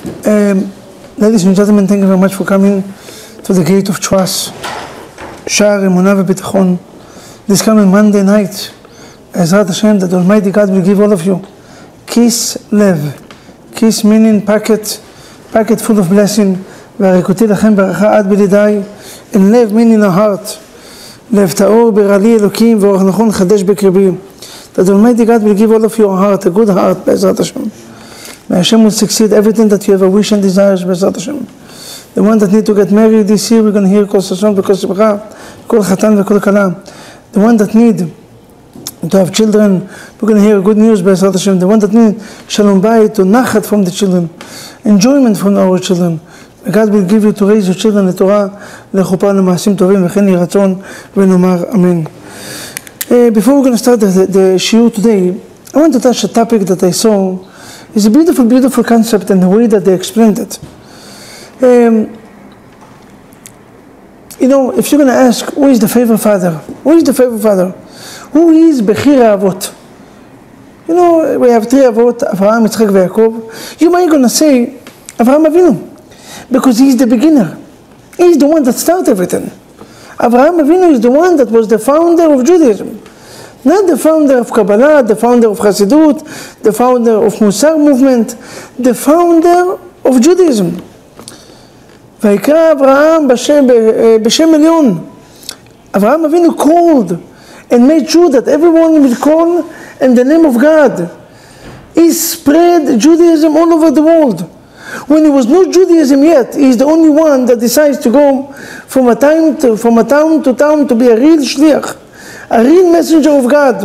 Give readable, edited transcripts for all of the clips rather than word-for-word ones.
Ladies and gentlemen, thank you very much for coming to the gate of Schwartz, Shar Emunah V'Bitachon. This coming Monday night, Ezrat Hashem, that Almighty God will give all of you kiss lev. Kiss meaning packet full of blessing. V'arikuti lachem baracha ad b'lidai. And lev meaning a heart. Lev ta'or b'rali Elokim v'orach nachon chadesh b'kirbi. That Almighty God will give all of you a heart, a good heart, Ezrat Hashem. May Hashem will succeed everything that you ever wish and desires, Bezrat Hashem. The one that need to get married this year, we're going to hear Kol Sason, Kol Simcha, Kol Chatan, Kol Kala. The one that need to have children, we're going to hear good news, Bezrat Hashem. The one that need Shalom Bayit, to nachat from the children, enjoyment from our children. God will give you to raise your children, the Torah, lechupa lemaasim tovim, v'chen yeh ratzon, v'nomar amen. Before we're going to start the shiur today, I want to touch a topic that I saw. It's a beautiful, beautiful concept and the way that they explained it. You know, if you're going to ask, who is the favorite father? Who is the favorite father? Who is Bechir Avot? You know, we have three Avot, Avraham, Yitzchak, and Yaakov. You might going to say, Avraham Avinu, because he's the beginner. He's the one that started everything. Avraham Avinu is the one that was the founder of Judaism. Not the founder of Kabbalah, the founder of Hasidut, the founder of Musar movement, the founder of Judaism. Vayikra Avraham b'shem elyon. Avraham Avinu called and made sure that everyone will call in the name of God. He spread Judaism all over the world. When there was no Judaism yet, he's the only one that decides to go from a town to town to be a real shliach, a real messenger of God.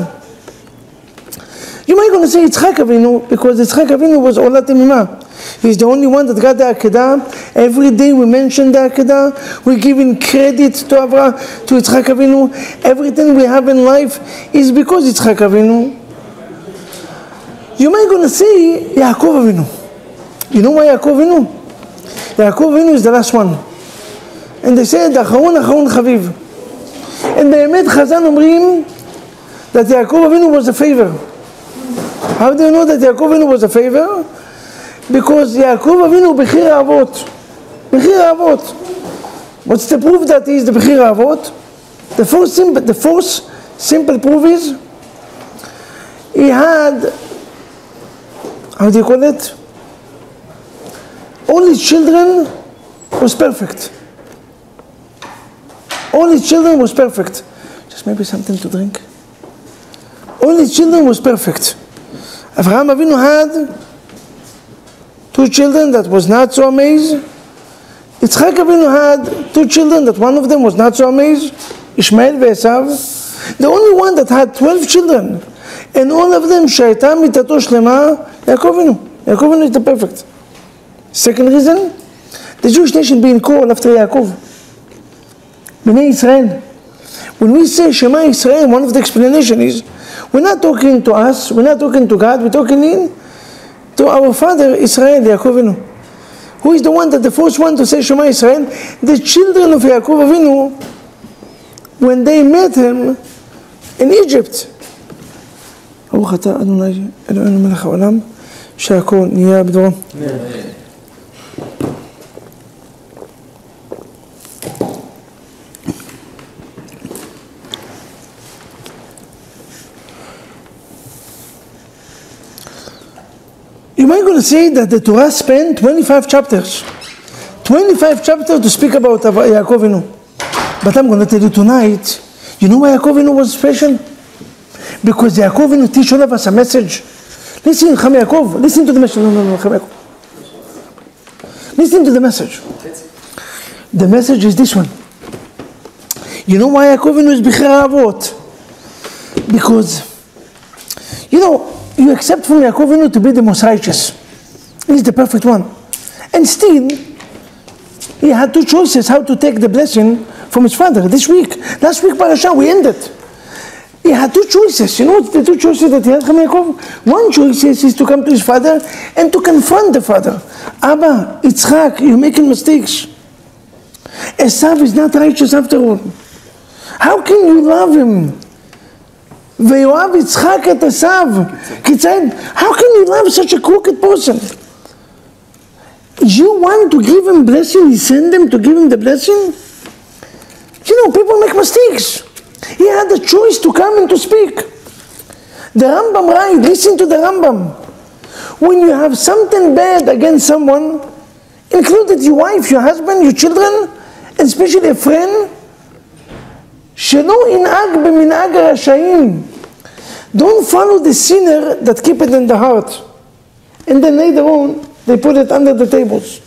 You might going to say Yitzchak Avinu, because Yitzchak Avinu was Olat Emimah. He's the only one that got the Akedah. Every day we mention the Akedah. We're giving credit to Yitzchak Avinu. Everything we have in life is because Yitzchak Avinu. You might going to say Yaakov Avinu. You know why Yaakov Avinu? Yaakov Avinu is the last one. And they said, Achron Chaviv. And באמת Chazan אומרים that Yaakov Avinu was a favor. How do you know that Yaakov Avinu was a favor? Because Yaakov Avinu Bechir Avot. Bechir Avot. What's the proof that he is the Bechir Avot? The first simple proof is he had, how do you call it? All his children was perfect. All his children was perfect. Just maybe something to drink. All his children was perfect. Avraham Avinu had two children that was not so amazed. Yitzchak Avinu had two children that one of them was not so amazed. Ishmael and Esav. The only one that had 12 children, and all of them shayta mitato shlema, Yaakov Avinu. Yaakov Avinu is the perfect. Second reason, the Jewish nation being called after Yaakov. Bnei Israel. When we say Shema Israel, one of the explanations is, we're not talking to us, we're not talking to God, we're talking to our father Israel, Yaakov Avinu. Who is the one that the first one to say Shema Israel? The children of Yaakov Avinu, when they met him in Egypt. ברוך אתה אדוני אלוהינו מלך העולם, שהכל נהיה בדברו. You might going to say that the Torah spent 25 chapters. 25 chapters to speak about Yaakov Avinu. But I'm going to tell you tonight, you know why Yaakov Avinu was special? Because Yaakov Avinu teach all of us a message. Listen, Chaim Yaakov, listen to the message. No, Chaim Yaakov. Listen to the message. The message is this one. You know why Yaakov Avinu is Bechir Avot? Because, you know, you accept from Yaakov Avinu to be the most righteous. He's the perfect one. And still, he had two choices how to take the blessing from his father. Last week parasha, we ended. He had two choices. You know what's the two choices that he had from Yaakov? One choice is to come to his father and to confront the father. Abba, Yitzchak, you're making mistakes. Esav is not righteous after all. How can you love him? ויואב יצחק את עשיו, כיצד? How can you love such a crooked person? You want to give him blessing, he sent them to give him the blessing? You know, people make mistakes. He had a choice to come and to speak. The Rambam right, listen to the Rambam. When you have something bad against someone, including your wife, your husband, your children, and especially a friend, שלא ינהג במנהג הרשעים. Don't follow the sinner that keep it in the heart. And then later on, they put it under the tables.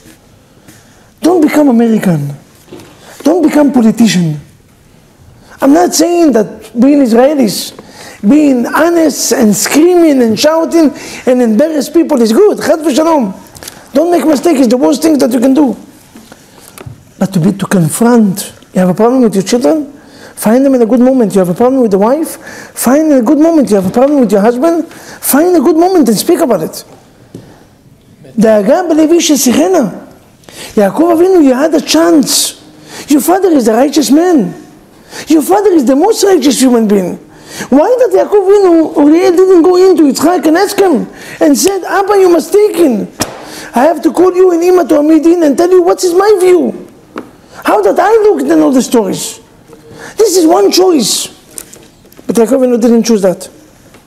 Don't become American. Don't become politician. I'm not saying that being Israelis, being honest and screaming and shouting and embarrass people is good. Chad v'shalom. Don't make mistakes. It's the worst thing that you can do. But to confront, you have a problem with your children? Find them in a good moment. You have a problem with the wife? Find in a good moment. You have a problem with your husband? Find a good moment and speak about it. דאגה בלב איש ישיחנה. יעקב אבינו, you had a chance. Your father is a righteous man. Your father is the most righteous human being. Why did Yaakov Avinu didn't go into Yitzchak and ask him and said, Abba, you're mistaken. I have to call you and Ima to a meeting and tell you what is my view. How did I look at all the stories? This is one choice. But Yaakov Avinu didn't choose that.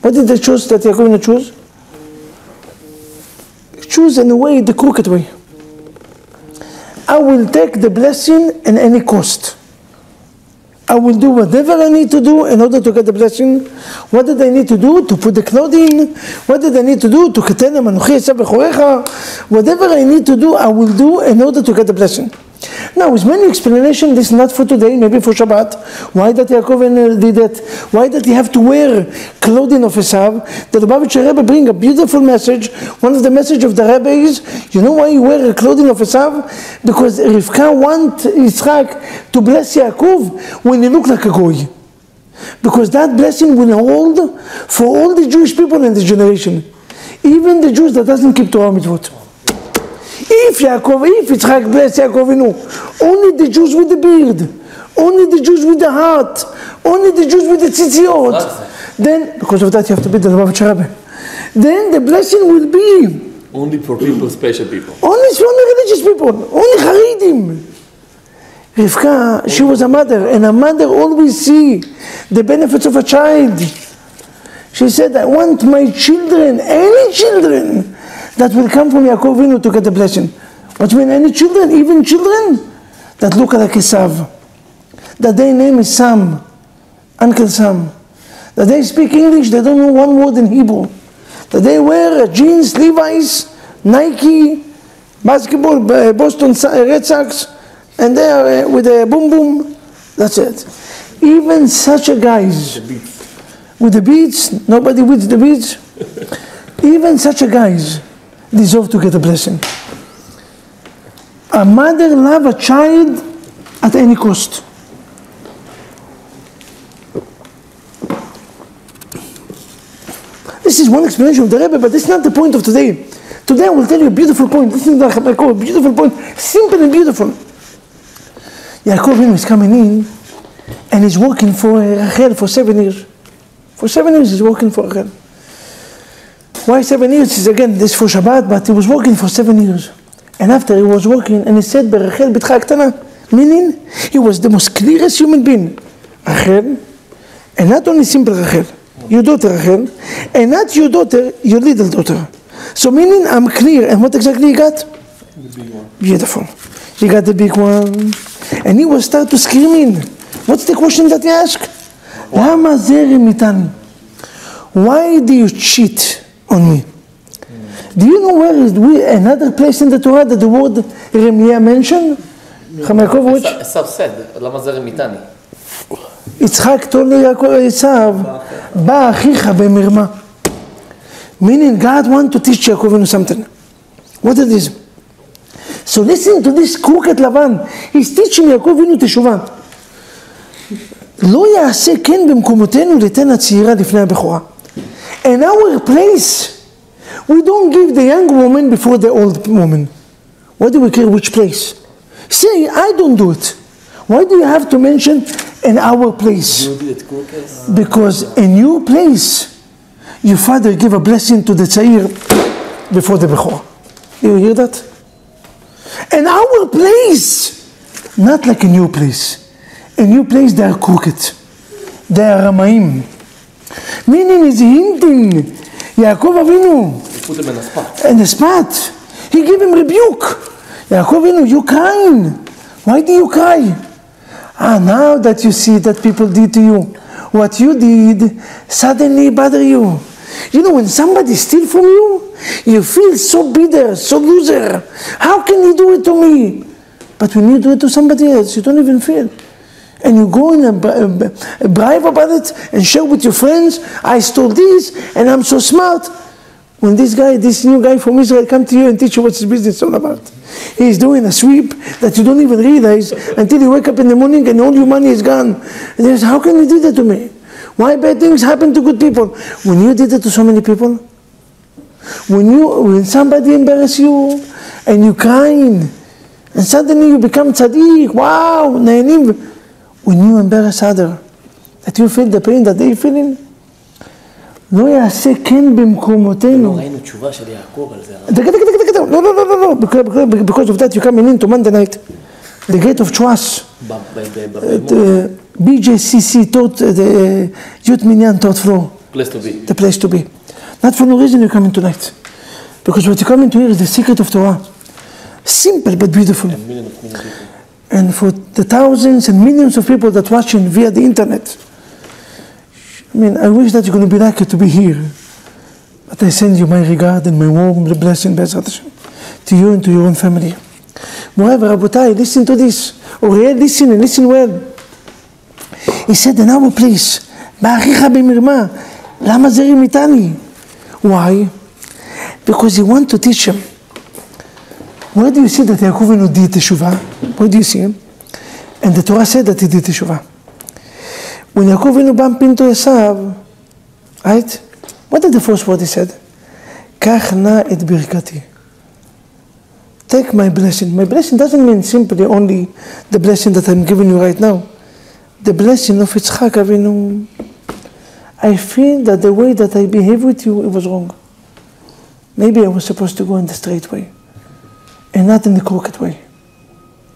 What did they choose that Yaakov Avinu choose? Choose in a way, the crooked way. I will take the blessing at any cost. I will do whatever I need to do in order to get the blessing. What did I need to do? To put the clothing. What did I need to do? To ketena manuchi esav bechorecha. Whatever I need to do, I will do in order to get the blessing. Now, with many explanations, this is not for today, maybe for Shabbat. Why did Yaakov did that? Why did he have to wear clothing of Esav? The Lubavitcher Rebbe bring a beautiful message. One of the message of the Rebbe is, you know why you wear a clothing of Esav? Because Rivka want Yitzchak to bless Yaakov when he look like a goy. Because that blessing will hold for all the Jewish people in this generation. Even the Jews that doesn't keep Torah mitzvot. If Yitzchak bless Yaakov Avinu, only the Jews with the beard, only the Jews with the heart, only the Jews with the tzitziot, then, because of that you have to be the Lubavitcher Rebbe, then the blessing will be only for people, special people. Only religious people, only Haredim. Rivka, she was a mother, and a mother always see the benefits of a child. She said, I want my children, any children, that will come from Yaakov Avinu to get the blessing. What do you mean, any children? Even children that look like Esav. That their name is Sam, Uncle Sam. That they speak English, they don't know one word in Hebrew. That they wear jeans, Levi's, Nike, basketball, Boston Red Sox, and they are with a boom boom. That's it. Even such a guys, with the beads, nobody with the beads. Even such a guys deserve to get a blessing. A mother love a child at any cost. This is one explanation of the Rebbe, but this is not the point of today. Today I will tell you a beautiful point. This is a beautiful point, simple and beautiful. Yaakov Avinu is coming in and he's working for Rachel for 7 years. For 7 years he's working for Rachel. Why 7 years? Is again, this for Shabbat, but he was working for 7 years. And after he was working, and he said, Berachel bitcha aktana, meaning, he was the most clearest human being. Rachel, and not only simple Rachel, your daughter Rachel, and not your daughter, your little daughter. So meaning, I'm clear, and what exactly he got? The big one. Beautiful. He got the big one, and he was start to screaming. What's the question that he asked? Lama zeri mitani? Why do you cheat on me? Do you know where is another place in the Torah that the word Remiyah mentioned? Esav said, lama zeri mitani? יצחק told Esav, ba achicha bemirma. Meaning God want to teach Yaakov Avinu something. What it is? So listen to this crooked Lavan. He's teaching Yaakov Avinu תשובה. לא יעשה כן במקומותינו ליתן הצעירה לפני הבכורה. In our place, we don't give the young woman before the old woman. Why do we care which place? Say, I don't do it. Why do you have to mention in our place? Because in your place, your father give a blessing to the tza'ir before the bechor. You hear that? And our place, not like a new place. A new place, they are crooked. They are Ramaim. Meaning is hinting, Yaakov Avinu. He put him in a spot. In the spot. He gave him rebuke. Yaakov Avinu, you crying. Why do you cry? Now that you see that people did to you, what you did suddenly bother you. You know, when somebody steals from you, you feel so bitter, so loser. How can you do it to me? But when you do it to somebody else, you don't even feel. And you go in and bribe about it and share with your friends, I stole this and I'm so smart. When this new guy from Israel come to you and teach you what's his business all about. He's doing a sweep that you don't even realize until you wake up in the morning and all your money is gone. And you say, how can you do that to me? Why bad things happen to good people? When you did it to so many people, when somebody embarrass you and you crying, and suddenly you become tzaddik, wow, na'anim. When you embarrass others, that you feel the pain that they feeling, לא יעשה כן במקומותינו. לא ראינו תשובה של יעקב על זה. לא, because of that you come in to Monday night, the gate of Schwartz, BJCC taught, the Youth Minyan taught floor. Place to be. The place to be. Not for no reason you come in tonight. Because what you come into here is the secret of Torah. Simple but beautiful. And millions of people. And for the thousands and millions of people that watching via the internet, I mean, I wish that you're going to be lucky to be here. But I send you my regard and my warm blessing, Be'ezrat Hashem, to you and to your own family. Moreover, Rabotai, listen to this. Uriel, listen and listen well. He said, in our place, Ba'achicha b'mirma, lama zerim itani? Why? Because he wants to teach him. Where do you see that Yaakov Avinu did teshuvah? Where do you see him? And the Torah said that he did teshuvah. When Yaakov Avinu bumped into Esav, right? What is the first word he said? Kach na et birkati. Take my blessing. My blessing doesn't mean simply only the blessing that I'm giving you right now. The blessing of Yitzchak Avinu. I feel that the way that I behave with you, it was wrong. Maybe I was supposed to go in the straight way and not in the crooked way.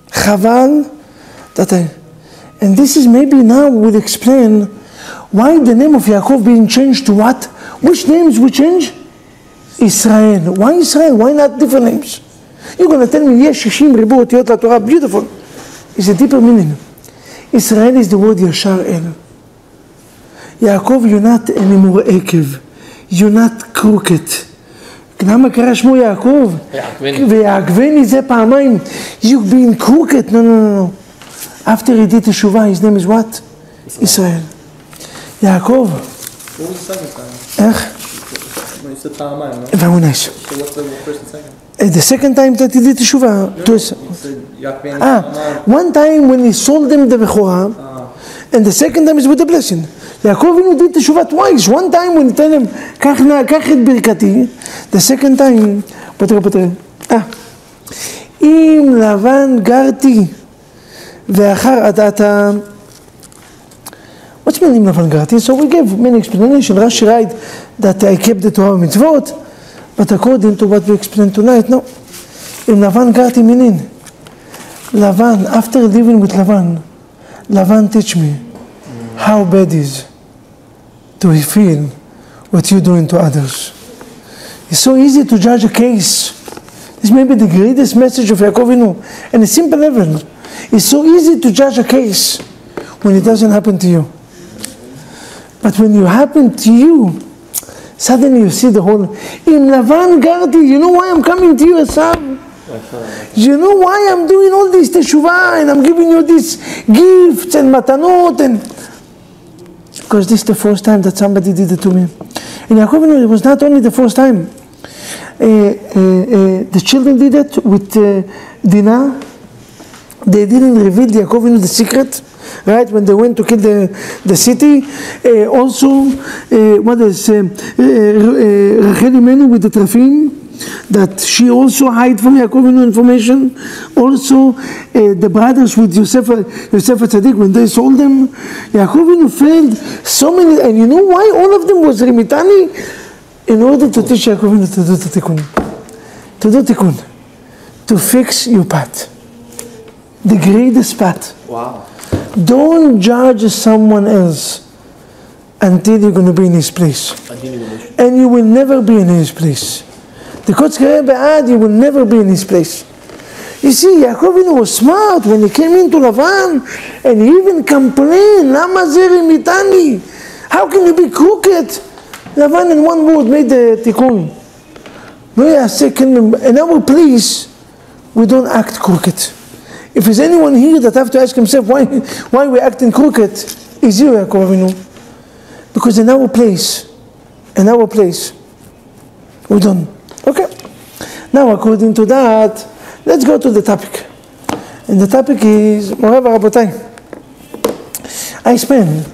Chaval that I... And this is maybe now we'll explain why the name of Yaakov being changed to what? Which names we change? Israel. Why Israel? Why not different names? You're going to tell me, yes, 60 ribu otiyot LaTorah, beautiful. It's a deeper meaning. Israel is the word Yashar El. Yaakov, you're not anymore Ekev. You're not crooked. למה קרא שמו יעקב? ויעקבני זה פעמיים. You've been crooked. No. After he did teshuvah, his name is what? Israel. Yaakov. What was the second time? איך? You said פעמיים, no? Very nice. So what's the first and second? The second time that he did teshuvah. One time when he sold them the Bechorah, and the second time is with the blessing. Yaakov Avinu did teshuvah twice. One time when he tell him, קח את ברכתי. The second time, פתר. אם לבן גרתי, ואחר אתה... What's meaning לבן גרתי? So we gave many explanations. Rashi write that I kept the Torah mitzvot, but according to what we explained tonight, no. אם לבן גרתי meaning, לבן, after living with Lavan teach me how bad is to feel what you're doing to others. It's so easy to judge a case. This may be the greatest message of Yaakov Avinu, and a simple level. It's so easy to judge a case when it doesn't happen to you. But when it happens to you, suddenly you see the whole... In Lavan Gardi, you know why I'm coming to you, Esav? You know why I'm doing all this teshuvah and I'm giving you these gifts and matanot and... Because this is the first time that somebody did it to me. And Yaakov Avinu, it was not only the first time. The children did it with Dinah. They didn't reveal Yaakov Avinu the secret, right? When they went to kill the city. Also, what is Rachel Imenu with the Trafim, that she also hid from Yaakov Avinu information. Also, the brothers with Yosef Tzaddik, when they sold them, Yaakov Avinu failed so many. And you know why all of them was Remitani? In order to teach Yaakov Avinu to do the tikkun. To do tikkun. to fix your path. The greatest path. Wow. Don't judge someone else until you're going to be in his place. And you will never be in his place. The Kotzke Rebbe, you will never be in his place. You see, Yaakov Avinu was smart when he came into Lavan, and he even complained, Lama zeri mitani? How can you be crooked? Lavan in one word made the tikkun. In our place, we don't act crooked. If there's anyone here that have to ask himself why we're acting crooked, is you, Yaakov Avinu. Because in our place, we don't. Okay. Now, according to that, let's go to the topic. And the topic is, Morav Rabotai. I spent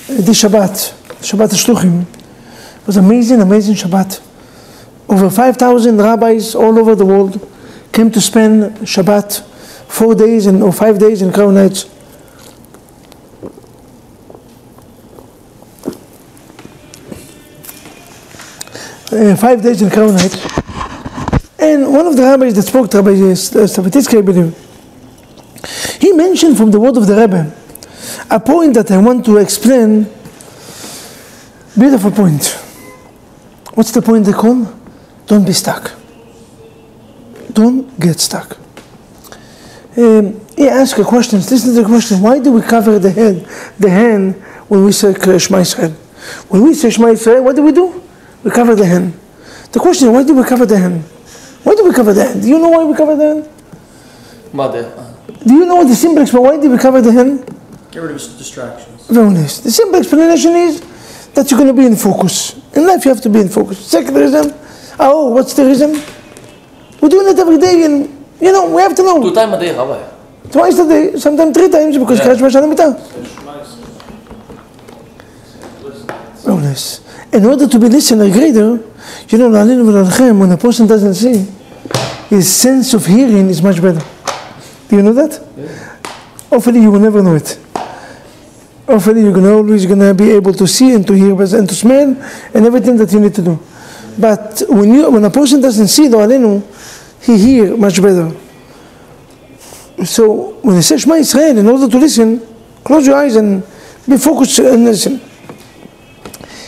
the Shabbat Shluchim. It was amazing Shabbat. Over 5,000 rabbis all over the world came to spend Shabbat 4 days or 5 days in Crown Heights. Five days in Crown Heights. And one of the rabbis that spoke to Rabbi Stavatitzky, I believe, he mentioned from the word of the Rebbe a point that I want to explain. Beautiful point. What's the point they call? Don't be stuck. Don't get stuck. He asked a question. Listen to the question. Why do we cover the hand when we say Shema Yisrael? When we say Shema Yisrael, what do? We cover the hand. The question is, why do we cover the hand? Why do we cover the hand? Do you know why we cover the hand? Mother. Do you know what the simple explanation? Why do we cover the hand? Get rid of distractions. Very nice. The simple explanation is that you're going to be in focus. In life, you have to be in focus. Second reason, what's the reason? We're doing it every day, and we have to know. 2 times a day, Rabbi. Twice a day, sometimes 3 times, because Very nice. In order to be listener greater, when a person doesn't see, his sense of hearing is much better. Do you know that? Yeah. Hopefully you will never know it. Hopefully you're always going to be able to see and to hear and to smell and everything that you need to do. But when a person doesn't see, he hears much better. So when I say Shema Yisrael, in order to listen, close your eyes and be focused and listen.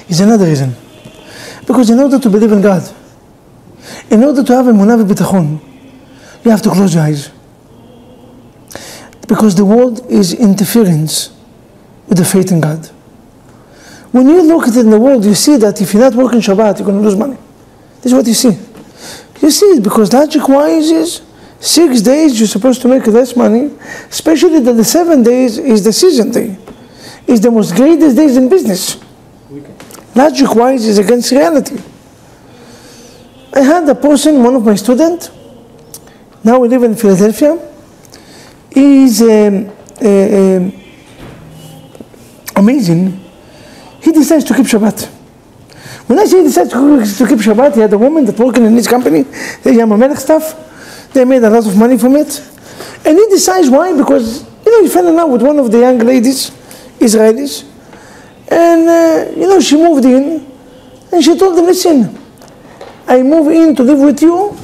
Is another reason. Because in order to believe in God, in order to have emunah v'bitachon, you have to close your eyes. Because the world is interference with the faith in God. When you look at it in the world, you see that if you're not working Shabbat, you're going to lose money. This is what you see. You see it because logic-wise is 6 days you're supposed to make less money, especially that the 7 days is the season day. It's the most greatest days in business. Logic-wise is against reality. I had a person, one of my students, now we live in Philadelphia. He's amazing. He decides to keep Shabbat. When I say he decides to keep Shabbat, he had a woman that working in his company, the Yamamelech stuff. They made a lot of money from it. And he decides why? Because, he fell in love with one of the young ladies, Israelis. And, she moved in, and she told him, listen, I move in to live with you,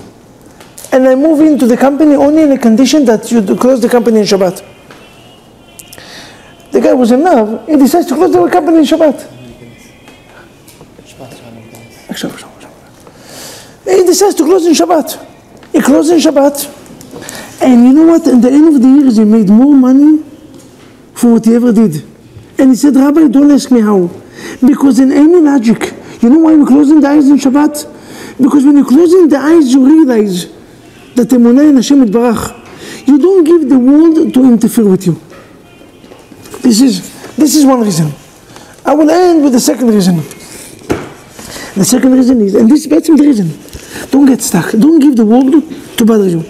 and I move into the company only on the condition that you close the company in Shabbat. The guy was in love, he decides to close the company in Shabbat. He decides to close in Shabbat. He closed in Shabbat. And you know what? At the end of the years, he made more money for what he ever did. And he said, Rabbi, don't ask me how. Because in any logic, you know why we're closing the eyes in Shabbat? Because when you're closing the eyes, you realize that emunah in Hashem Yitbarach, you don't give the world to interfere with you. This is one reason. I will end with the second reason. The second reason is, and this is the reason, don't get stuck. Don't give the world to bother you.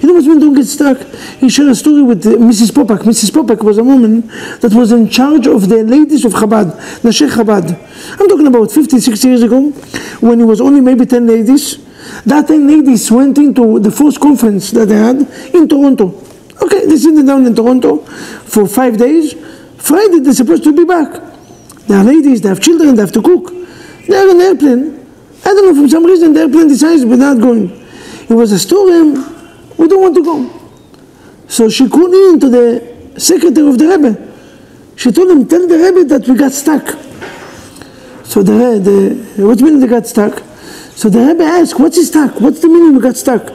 You know what I mean? Don't get stuck. He shared a story with Mrs. Popak. Mrs. Popak was a woman that was in charge of the ladies of Chabad, Nashei Chabad. I'm talking about 50, 60 years ago, when it was only maybe 10 ladies. That 10 ladies went into the first conference that they had in Toronto. Okay, they sit down in Toronto for 5 days. Friday, they're supposed to be back. They are ladies, they have children, they have to cook. They are on an airplane. I don't know, for some reason the airplane decides we're not going. It was a storm. We don't want to go. So she called in to the secretary of the Rebbe. She told him, tell the Rebbe that we got stuck. So what do you mean they got stuck? So the Rebbe asked, what's stuck? What's the meaning we got stuck?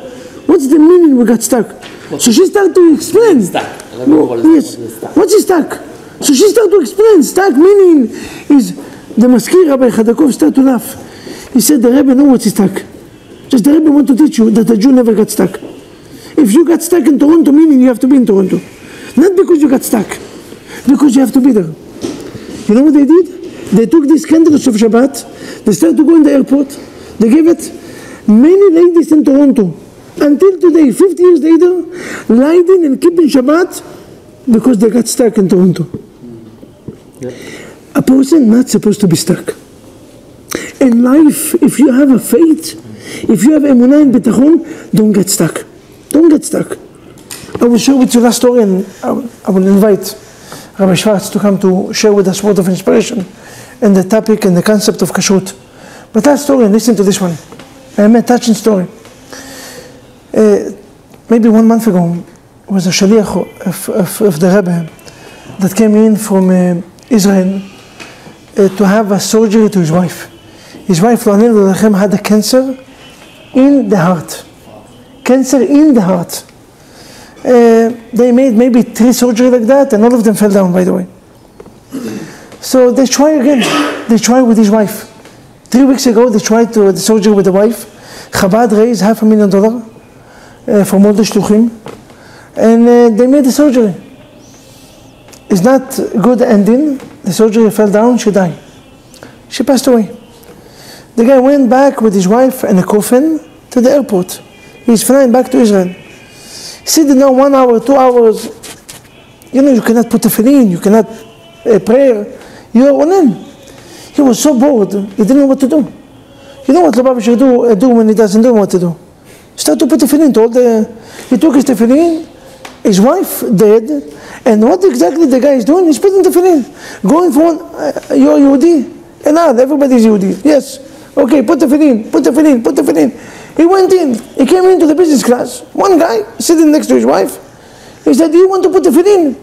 What's the meaning we got stuck? So she started to explain. Stuck. Yes. What's stuck? So she started to explain. Stuck meaning is the Maskir Rabbi Chadakov started to laugh. He said, the Rebbe knows what's stuck. Just the Rebbe want to teach you that a Jew never got stuck. If you got stuck in Toronto, meaning you have to be in Toronto. Not because you got stuck, because you have to be there. You know what they did? They took these candles of Shabbat, they started to go in the airport, they gave it. Many ladies in Toronto, until today, 50 years later, lighting and keeping Shabbat because they got stuck in Toronto. Yep. A person not supposed to be stuck. In life, if you have a faith, if you have emunah and bitachon, don't get stuck. Don't get stuck. I will share with you last story, and I will invite Rabbi Schwartz to come to share with us word of inspiration and the topic and the concept of kashrut. But that story, and listen to this one. I met a touching story. Maybe 1 month ago, was a shaliach of the Rabbi that came in from Israel to have a surgery to his wife. His wife, had a cancer in the heart. Cancer in the heart. They made maybe 3 surgeries like that, and all of them fell down, by the way. So they try again. They try with his wife. 3 weeks ago, they tried the surgery with the wife. Chabad raised $500,000 from all the shluchim, and they made the surgery. It's not good ending. The surgery fell down, she died. She passed away. The guy went back with his wife and a coffin to the airport. He's flying back to Israel. Sitting down 1 hour, 2 hours. You know, you cannot put a tefillin, you cannot prayer. You are on in. He was so bored, he didn't know what to do. You know what Rabbi should do when he doesn't know what to do? Start to put tefillin. He took his tefillin, his wife dead, and what exactly the guy is doing? He's putting tefillin. Going for you're Yehudi? And now everybody's Yehudi. Yes. Okay, put tefillin, put tefillin, put tefillin. He went in, he came into the business class. One guy sitting next to his wife, he said, do you want to put tefillin?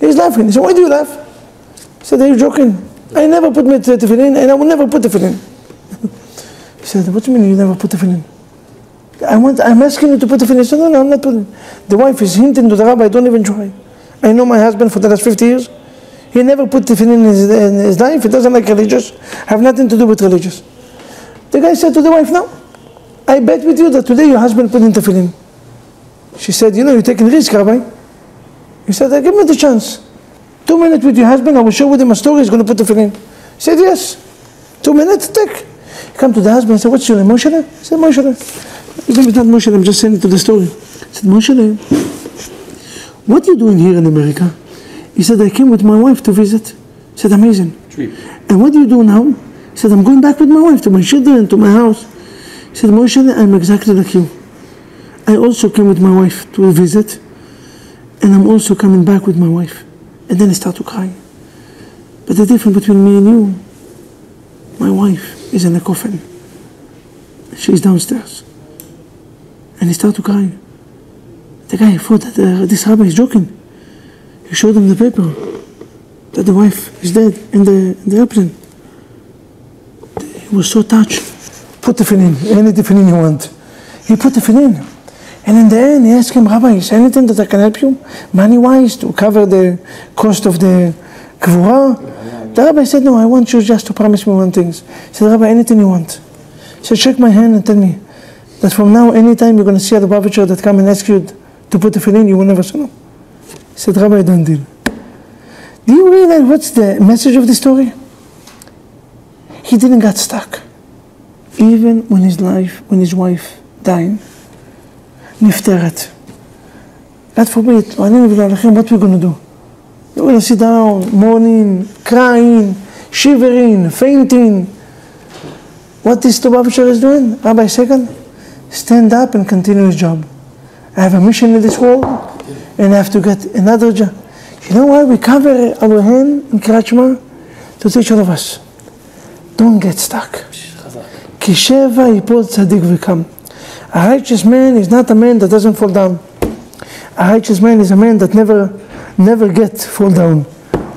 He's laughing. He said, why do you laugh? He said, are you joking? I never put tefillin, and I will never put tefillin. He said, what do you mean you never put tefillin? I'm asking you to put tefillin. He said, no, I'm not putting. The wife is hinting to the rabbi, don't even try. I know my husband for the last 50 years. He never put tefillin in his life. He doesn't like religious. Have nothing to do with religious. The guy said to the wife, no, I bet with you that today your husband put in tefillin. She said, you know, you're taking risk, Rabbi. He said, give me the chance. 2 minutes with your husband, I will show with him a story, he's going to put tefillin. He said, yes. 2 minutes, take. He come to the husband and said, what's your name, Moshe? He said, Moshe. His name is not Moshe, I'm just saying it to the story. He said, Moshe, what are you doing here in America? He said, I came with my wife to visit. He said, amazing. Trip. And what do you do now? He said, I'm going back with my wife to my children, to my house. He said, Moshe, I'm exactly like you. I also came with my wife to a visit, and I'm also coming back with my wife. And then I start to cry. But the difference between me and you, my wife is in a coffin. She's downstairs. And he started to cry. The guy thought that this rabbi is joking. He showed him the paper that the wife is dead in the airplane. He was so touched. Put the tefillin, any tefillin you want. He put the tefillin. And in the end, he asked him, Rabbi, is there anything that I can help you, money-wise, to cover the cost of the kvura? The rabbi said, no, I want you just to promise me one thing. He said, Rabbi, anything you want. He said, shake my hand and tell me that from now, anytime you're going to see a Lubavitcher that come and ask you to put the tefillin, you will never say no. He said, Rabbi, don't deal. Do you realize what's the message of the story? He didn't get stuck. Even when his wife died, nifteret. God forbid, what we're going to do? We're going to sit down, mourning, crying, shivering, fainting. What this Lubavitcher is doing? Rabbi second, stand up and continue his job. I have a mission in this world, and I have to get another job. You know why? We cover our hand in Krachma to teach all of us. Don't get stuck. כי שבע יפול צדיק וקם. A righteous man is not a man that doesn't fall down. A righteous man is a man that never fall down.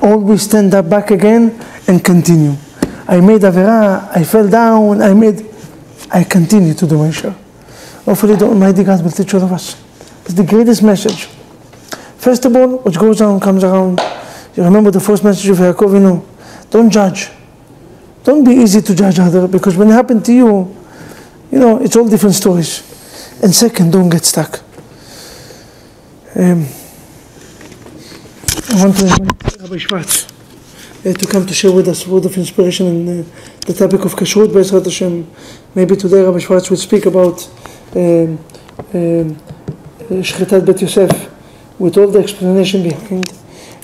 Always stand up back again and continue. I made Avera, I fell down, I continue to do my share. Hopefully the Almighty God will teach all of us. It's the greatest message. First of all, what goes on comes around. You remember the first message of Yaakov, don't judge. Don't be easy to judge others, because when it happened to you, it's all different stories. And second, don't get stuck. I want to invite Rabbi Schwartz to come to share with us a word of inspiration in the topic of Kashrut, B'ezrat Hashem. Maybe today Rabbi Schwartz will speak about Shchitat Bet Yosef, with all the explanation behind.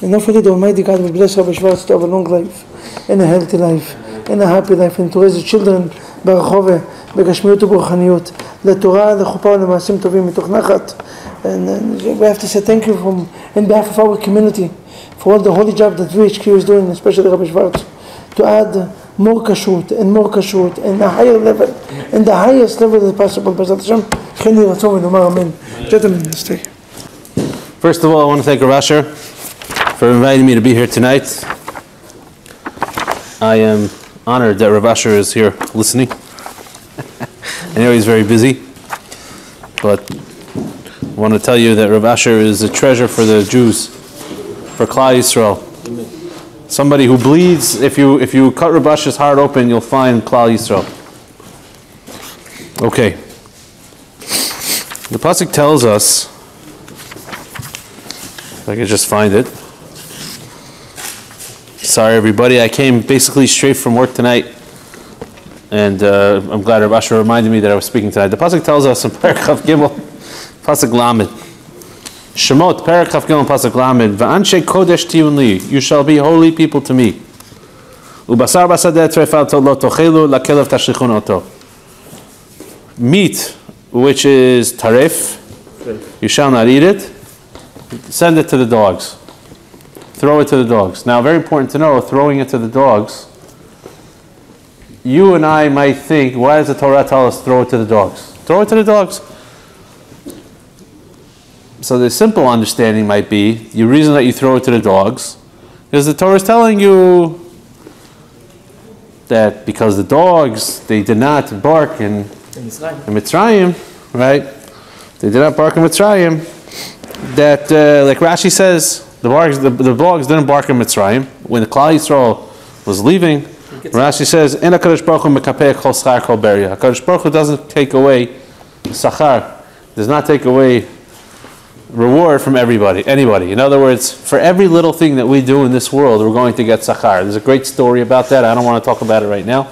And hopefully the Almighty God will bless Rabbi Schwartz to have a long life, and a healthy life, and a happy life, and to raise the children ברחוב, בגשמיות וברוחניות, לתורה, לחופה ולמעשים טובים מתוך נחת. And we have to say thank you in behalf of our community for all the holy job that VHQ is doing, especially Rabbi Schwartz, to add more kashrut and a higher level, and the highest level that possible. Gentlemen, stay. First of all, I want to thank Rabbi for inviting me to be here tonight. I am honored that Rabbi is here listening. I know he's very busy, but I want to tell you that Rabbi is a treasure for the Jews, for Klal Yisrael. Somebody who bleeds. If you cut Rabbi's heart open, you'll find Klal Yisrael. Okay. The pasuk tells us, if I could just find it. Sorry, everybody. I came basically straight from work tonight, and I'm glad Rabbi reminded me that I was speaking tonight. The pasuk tells us in Perek Chav Gimel, pasuk Lamed, Shemot, Perek Chav Gimel, pasuk Lamed, Va'anshe Kodesh tiyun li, you shall be holy people to me. Ubasar basadeh trefal lo tochelu lakelev tashlichun oto. Meat, which is taref, you shall not eat it. Send it to the dogs. Throw it to the dogs. Now, very important to know, throwing it to the dogs, you and I might think, why does the Torah tell us throw it to the dogs? Throw it to the dogs. So the simple understanding might be, the reason that you throw it to the dogs is the Torah is telling you that because the dogs, they did not bark in Mitzrayim, right? They did not bark in Mitzrayim, that, like Rashi says, the dogs didn't bark in Mitzrayim. When the Klal Yisrael was leaving, Rashi says, "En HaKadosh Baruch Hu mekapeh kol schar kol beria." HaKadosh Baruch Hu doesn't take away sachar, does not take away reward from anybody. In other words, for every little thing that we do in this world, we're going to get sachar. There's a great story about that. I don't want to talk about it right now.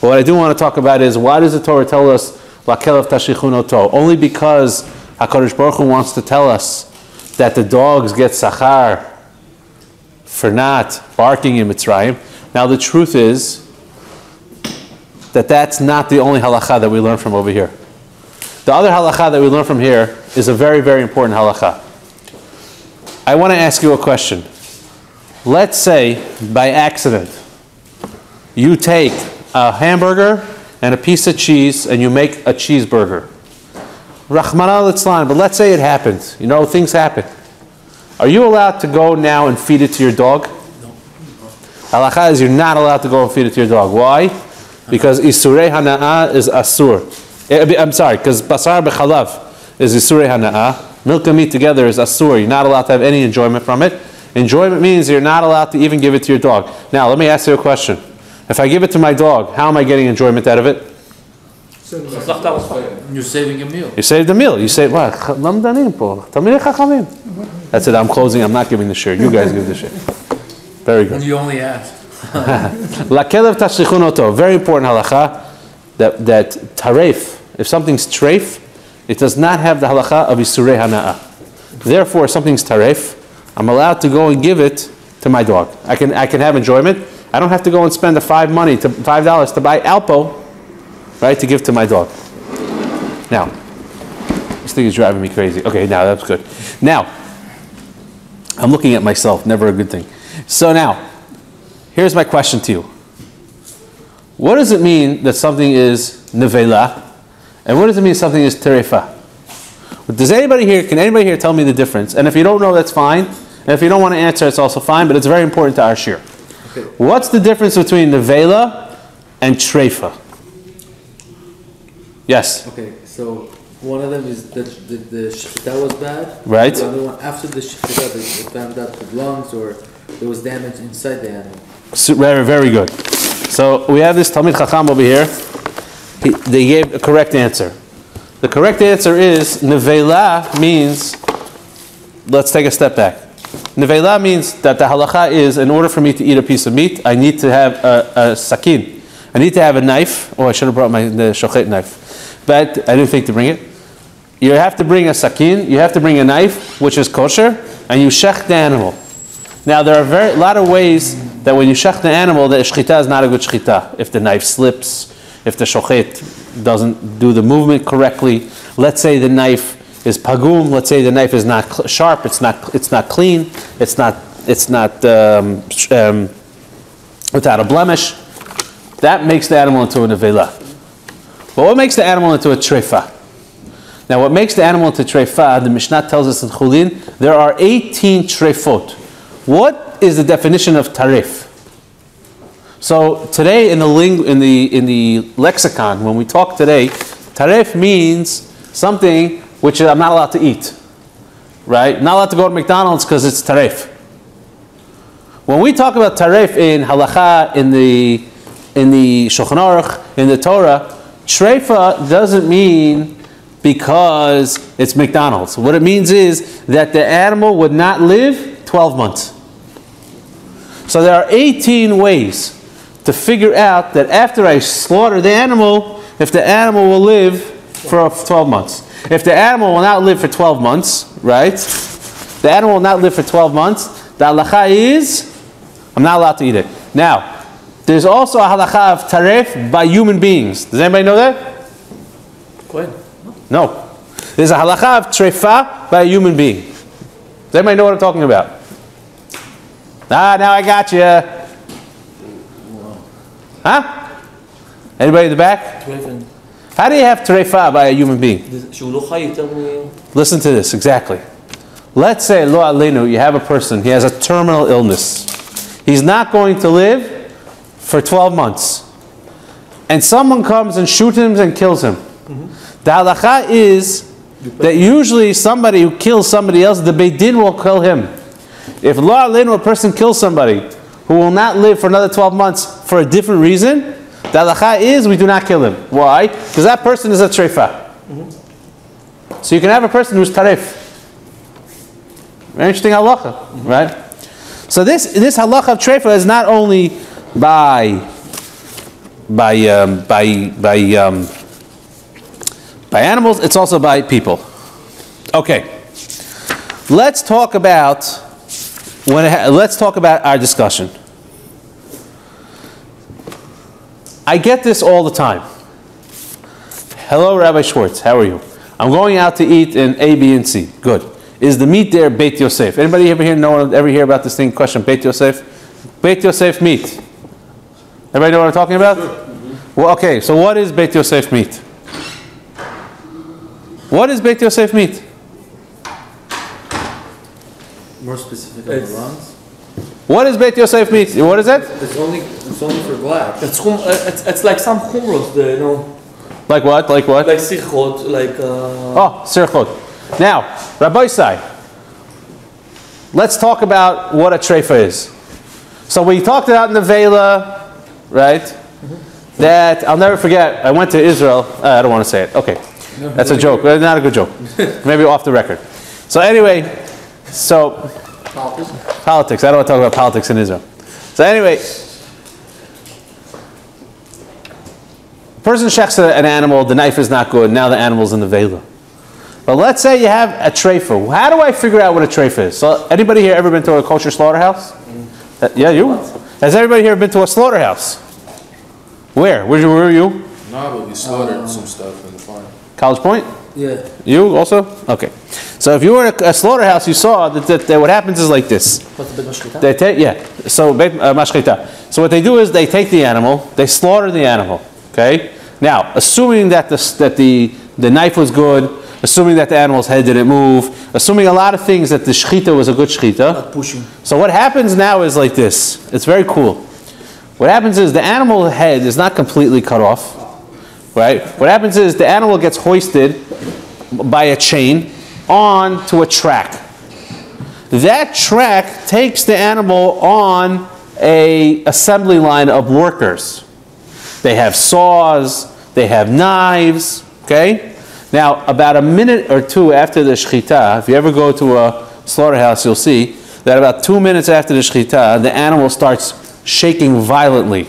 But what I do want to talk about is, why does the Torah tell us lakelev tashlichun oto? Only because HaKadosh Baruch Hu wants to tell us that the dogs get sachar for not barking in Mitzrayim. Now the truth is that that's not the only halakha that we learn from over here. The other halakha that we learn from here is a very, very important halakha. I want to ask you a question. Let's say, by accident, you take a hamburger and a piece of cheese and you make a cheeseburger. Rahmana litzlan, but let's say it happens. Things happen. Are you allowed to go now and feed it to your dog? No. Halakha is you're not allowed to go and feed it to your dog. Why? Because isurei hana'ah is asur. I'm sorry, because basar b'chalav is isurei hana'ah. Milk and meat together is asur. You're not allowed to have any enjoyment from it. Enjoyment means you're not allowed to even give it to your dog. Now, let me ask you a question. If I give it to my dog, how am I getting enjoyment out of it? You're saving a meal. You saved a meal. You saved what? That's it. I'm closing. I'm not giving the share. You guys give the share. Very good. And you only asked. Lakelev tashlichun oto. Very important halacha that taref, if something's treif, it does not have the halacha of isurei hana'ah. Therefore, if something's taref, I'm allowed to go and give it to my dog. I can have enjoyment. I don't have to go and spend $5 to buy Alpo, right, to give to my dog. Now, this thing is driving me crazy. Okay, now that's good. Now, I'm looking at myself, never a good thing. So now, here's my question to you. What does it mean that something is nevela And what does it mean something is terefa? Can anybody here tell me the difference? And if you don't know, that's fine. And if you don't want to answer, it's also fine, but it's very important to our shir. Okay. What's the difference between nevela and treifa? Yes? Okay, so one of them is that the shechita was bad. Right. The other one, after the shechita, they found out the lungs or there was damage inside the animal. So, very good. So we have this Talmid Chacham over here. They gave a correct answer. The correct answer is nevela means, let's take a step back. Nevela means that the halacha is, in order for me to eat a piece of meat, I need to have a sakin. I need to have a knife. Oh, I should have brought the shochet knife. But I didn't think to bring it. You have to bring a sakin, you have to bring a knife, which is kosher, and you shech the animal. Now, there are a lot of ways that when you shech the animal, the shechita is not a good shechita. If the knife slips, if the shochet doesn't do the movement correctly, let's say the knife is pagum, let's say the knife is not sharp, it's not clean, it's not without a blemish, that makes the animal into a nevela. But what makes the animal into a treifa? Now, what makes the animal into treifa, the Mishnah tells us in Chulin, there are 18 treifot. What is the definition of tarif? So today in the lexicon, when we talk today, tarif means something which I'm not allowed to eat, right? Not allowed to go to McDonald's because it's tarif. When we talk about tarif in halacha, in the Shulchan Aruch, in the Torah, treifa doesn't mean because it's McDonald's. What it means is that the animal would not live 12 months. So there are 18 ways to figure out that after I slaughter the animal, if the animal will live for 12 months. If the animal will not live for 12 months, right? The animal will not live for 12 months. The halacha is, I'm not allowed to eat it. Now, there's also a halacha of tarif by human beings. Does anybody know that? Go ahead. No. There's a halacha of treifa by a human being. Does anybody know what I'm talking about? Now I got you. Huh? Anybody in the back? How do you have treifa by a human being? Listen to this, exactly. Let's say, lo aleinu, you have a person, he has a terminal illness. He's not going to live for 12 months. And someone comes and shoots him and kills him. The halacha is that usually somebody who kills somebody else, the Beit Din will kill him. If lo aleinu, a person kills somebody who will not live for another 12 months for a different reason, the halacha is we do not kill him. Why? Because that person is a treifa. So you can have a person who's tarif. Very interesting halacha, right? So this halacha of treifa is not only by animals, it's also by people. Okay, let's talk about our discussion. I get this all the time. Hello, Rabbi Schwartz. How are you? I'm going out to eat in A, B, and C. Good. Is the meat there Beit Yosef? Anybody ever hear about this thing? Question: Beit Yosef. Beit Yosef meat. Everybody know what I'm talking about? Well, okay. So what is Beit Yosef meat? What is Beit Yosef meat? More specific on the lungs. What is Beit Yosef meat? What is that? It's only for black. It's like some chumros, you know. Like what? Like what? Like sirchot, like. Oh, sirchot. Now, Rabbi Sai, let's talk about what a treifa is. So we talked about in the Vela, right? That I'll never forget. I went to Israel. I don't want to say it. Okay, that's a joke. Not a good joke. Maybe off the record. So anyway, politics. I don't want to talk about politics in Israel. So anyway, person shechs an animal. The knife is not good. Now the animal's in the Vela. But let's say you have a treifa. How do I figure out what a treifa is? So anybody here ever been to a kosher slaughterhouse? Yeah, you? Has everybody here been to a slaughterhouse? Where? Where were you? No, but we slaughtered some stuff in the farm. College Point? Yeah. You also? Okay. So if you were at a slaughterhouse, you saw that what happens is like this. They take, So mashchita. So what they do is they take the animal, they slaughter the animal. Okay. Now, assuming that the knife was good, assuming that the animal's head didn't move, assuming a lot of things that the shechita was a good shechita. Not pushing. So what happens now is like this. It's very cool. What happens is the animal head is not completely cut off, right? What happens is the animal gets hoisted by a chain onto a track. That track takes the animal on a assembly line of workers. They have saws, they have knives, okay? Now, about a minute or two after the shechita, if you ever go to a slaughterhouse, you'll see that about 2 minutes after the shechita, the animal starts shaking violently.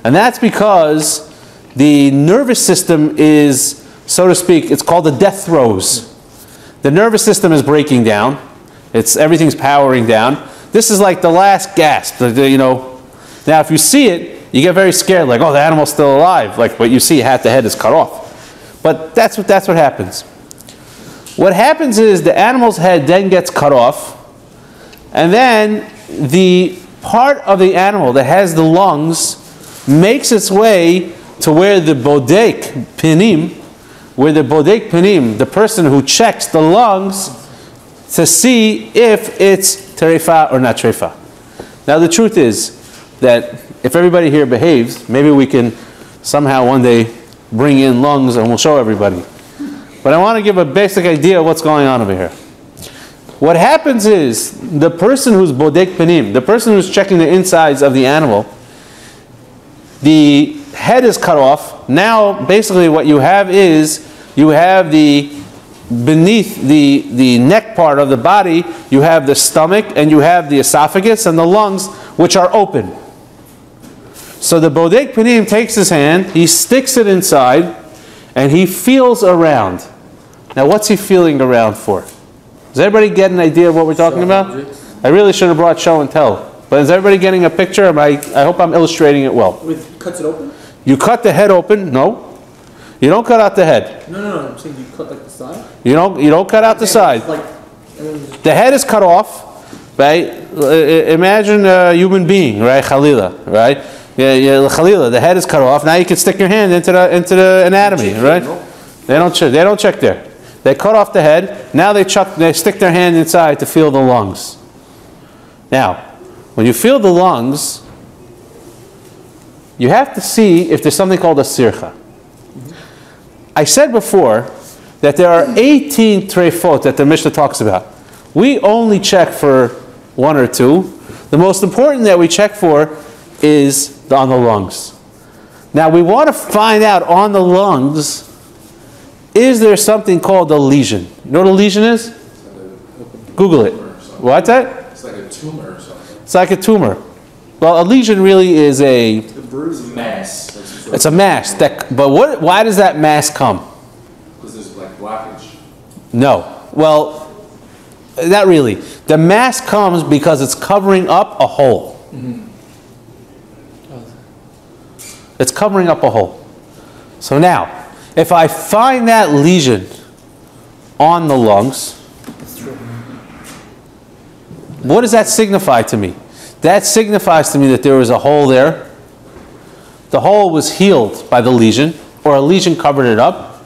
And that's because the nervous system is, so to speak, it's called the death throes. The nervous system is breaking down. Everything's powering down. This is like the last gasp, you know. Now, if you see it, you get very scared, like, oh, the animal's still alive. Like what you see, half the head is cut off. But that's what happens. What happens is the animal's head then gets cut off, and then the part of the animal that has the lungs makes its way to where the bodek pinim, the person who checks the lungs to see if it's terefa or not terefa. Now the truth is that if everybody here behaves, maybe we can somehow one day bring in lungs and we'll show everybody. But I want to give a basic idea of what's going on over here. What happens is the person who's bodek panim, the person who's checking the insides of the animal, the head is cut off. Now basically what you have is you have beneath the neck part of the body, you have the stomach and you have the esophagus and the lungs, which are open. So the bodek panim takes his hand, he sticks it inside, and he feels around. Now what's he feeling around for? Does everybody get an idea of what we're talking about? I really should have brought show and tell. But is everybody getting a picture? I hope I'm illustrating it well. Cuts it open? You cut the head open? No. You don't cut out the head. No. I'm saying you cut like the side? You don't cut out the side. The head is cut off, right? Imagine a human being, right? Khalila, right? Yeah, Khalila, the head is cut off. Now you can stick your hand into the anatomy, right? They don't check there. They cut off the head. Now they stick their hand inside to feel the lungs. Now, when you feel the lungs, you have to see if there's something called a sircha. I said before that there are 18 treifot that the Mishnah talks about. We only check for 1 or 2. The most important that we check for is on the lungs. Now we want to find out on the lungs, is there something called a lesion? You know what a lesion is? Google it. What's that? It's like a tumor or something. It's like a tumor. Well, a lesion really is a mass. It's a mass. But why does that mass come? Because there's like blockage. No. Well, not really. The mass comes because it's covering up a hole. Mm-hmm. It's covering up a hole. So now, if I find that lesion on the lungs, what does that signify to me? That signifies to me that there was a hole there. The hole was healed by the lesion, or a lesion covered it up.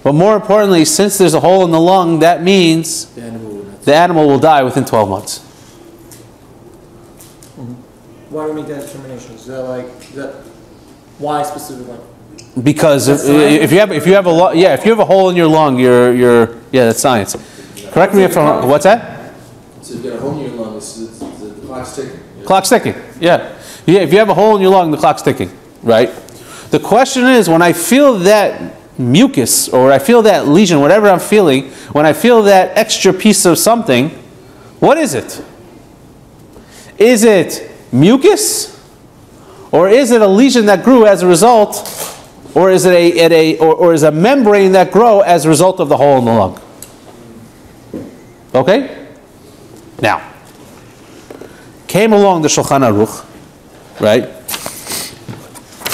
But more importantly, since there's a hole in the lung, that means the animal will die within 12 months. Why do we make that determination? Is that why specifically? Because if you have a hole in your lung, that's science. Correct me if I'm wrong. What's that? So you've got a hole in your lung, the clock's ticking. Yeah. Clock's ticking, yeah. If you have a hole in your lung, the clock's ticking, right? The question is, when I feel that mucus, or I feel that lesion, whatever I'm feeling, when I feel that extra piece of something, what is it? Is it mucus? Or is it a lesion that grew as a result? Or is it is a membrane that grow as a result of the hole in the lung? Okay? Now, came along the Shulchan Aruch, right?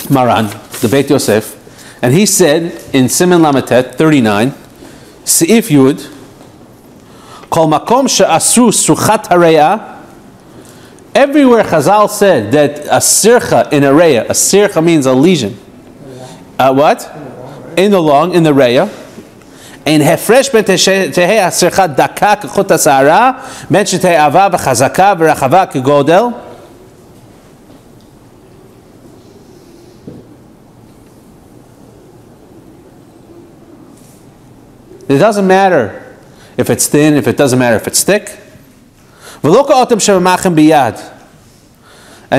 Maran, the Beit Yosef, and he said in Siman Lametet 39, Seif Yud, Kol makom she'asru suchat hareya, Everywhere Chazal said that a sircha in a reya, a sircha means a lesion. What? In the lung, in the reya. In hefresh ben tehei asircha daka kechut hasa'ara, ben shetei ava v'chazaka v'rachava kegodel. It doesn't matter if it's thin, if it doesn't matter if it's thick. And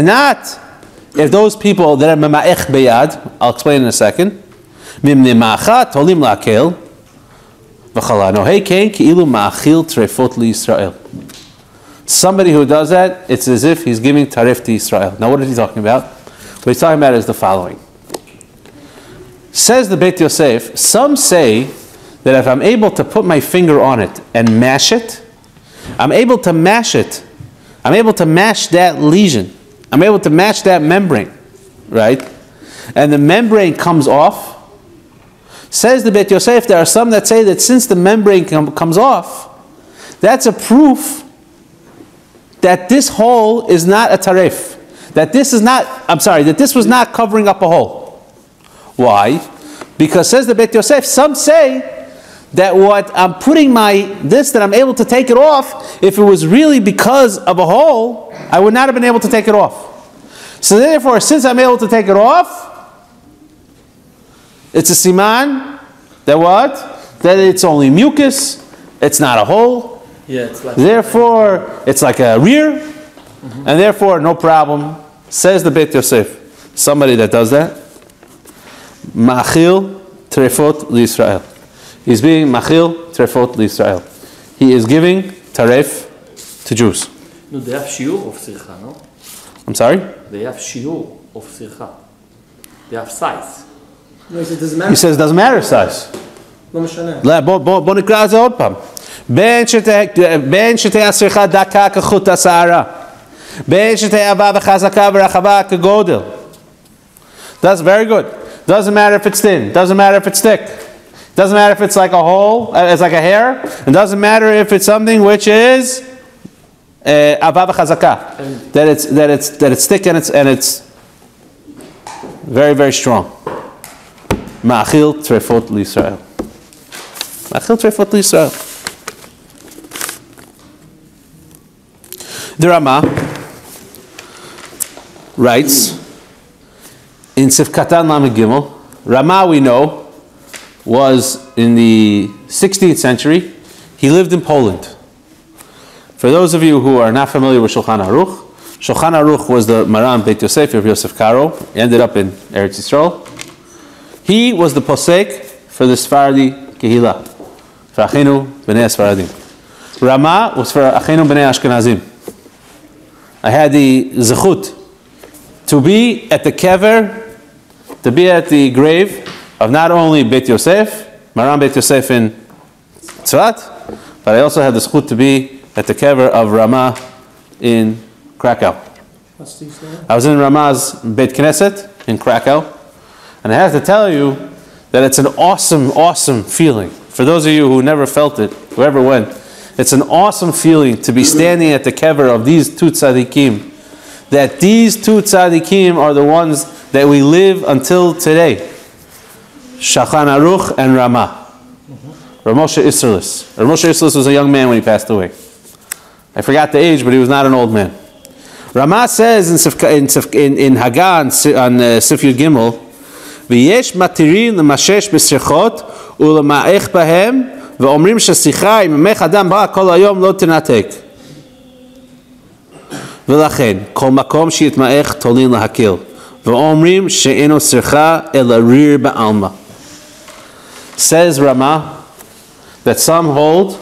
not if those people that are mema'ech beyad, I'll explain in a second. Somebody who does that, it's as if he's giving tarif to Israel. Now what is he talking about? What he's talking about is the following. Says the Beit Yosef, some say that if I'm able to put my finger on it and mash it, I'm able to mash it. I'm able to mash that lesion. I'm able to mash that membrane, right? And the membrane comes off. Says the Beit Yosef, there are some that say that since the membrane comes off, that's a proof that this hole is not a tarif. That this is not, that this was not covering up a hole. Why? Because says the Beit Yosef, some say that what I'm putting that I'm able to take it off, if it was really because of a hole, I would not have been able to take it off. So therefore, since I'm able to take it off, it's a siman that what? That it's only mucus, it's not a hole. Yeah, it's like therefore, it's like a rear, and therefore, no problem. Says the Beit Yosef, somebody that does that, ma'achil trefot l'Yisrael. He's being machil trefot l'Yisrael. He is giving taref to Jews. No, they have shiur of sircha, no? I'm sorry? They have shiur of sircha. They have size. No, it doesn't matter. He says it doesn't matter size. לא משנה. בוא נקרא את זה עוד פעם. בין שתהיה הסרחה דקה כחוט השערה. בין שתהיה עבה וחזקה ורחבה כגודל. That's very good. Doesn't matter if it's thin. Doesn't matter if it's thick. Doesn't matter if it's like a hole, it's like a hair. It doesn't matter if it's something which is ava v'chazaka, that it's thick and it's very, very strong. Ma'achil trefot l'Yisrael. Ma'achil trefot l'Yisrael. The Rama writes in Sifkatan Lamed Gimel. Rama, we know, was in the 16th century. He lived in Poland. For those of you who are not familiar with Shulchan Aruch, Shulchan Aruch was the Maran Beit Yosef of Yosef Karo. He ended up in Eretz Yisrael. He was the posek for the Sephardi Kehila, for Achenu B'nei Sfaradim. Rama was for Achenu B'nei Ashkenazim. I had the zechut to be at the kever, to be at the grave of not only Beit Yosef, Maran Beit Yosef in Tzvat, but I also had the zechut to be at the kever of Rama in Krakow. I was in Rama's Beit Knesset in Krakow, and I have to tell you that it's an awesome, awesome feeling. For those of you who never felt it, whoever went, it's an awesome feeling to be standing at the kever of these two tzaddikim, that these two tzaddikim are the ones that we live until today. Shulchan Aruch and Rama. Rav Moshe Isserlis. Rav Moshe Isserlis was a young man when he passed away. I forgot the age, but he was not an old man. Rama says in Haggah on Sif Yud Gimel, "V'yesh matirin l'mashesh b'sirchot u'lema'ech b'hem v'omrim shesicha im mech adam ba kol hayom lo tinatek. V'lachen kol makom sheyitma'ech tolin lahakil v'omrim she'eno sircha el arir ba'alma." Says Rama that some hold,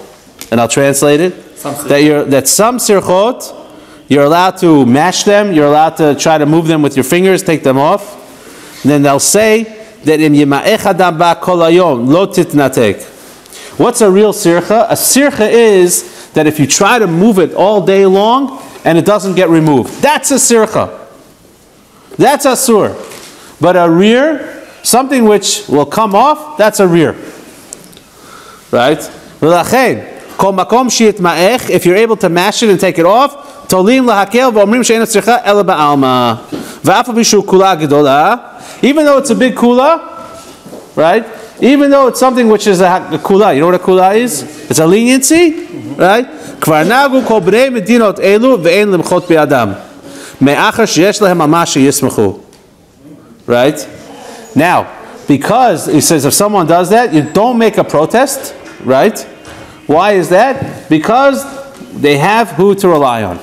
and I'll translate it, that some sirchot, you're allowed to mash them, you're allowed to try to move them with your fingers, take them off. And then they'll say that im yima'ech adam ba kol hayom lo titnatek. What's a real sircha? A sircha is that if you try to move it all day long and it doesn't get removed. That's a sircha. That's a sur. But a rear, something which will come off, that's a rear. Right? If you're able to mash it and take it off, תולים להקל ואומרים שאין צריכה אלא בעלמא. ואף על פי שהוא כולה גדולה, even though it's a big kula, right? Even though it's something which is a kula, you know what a kula is? It's a leniency, right? כבר נהגו כל בני מדינות אלו ואין למחות בידם. מאחר שיש להם ממש שישמחו. Right? Now, because he says if someone does that, you don't make a protest, right? Why is that? Because they have who to rely on.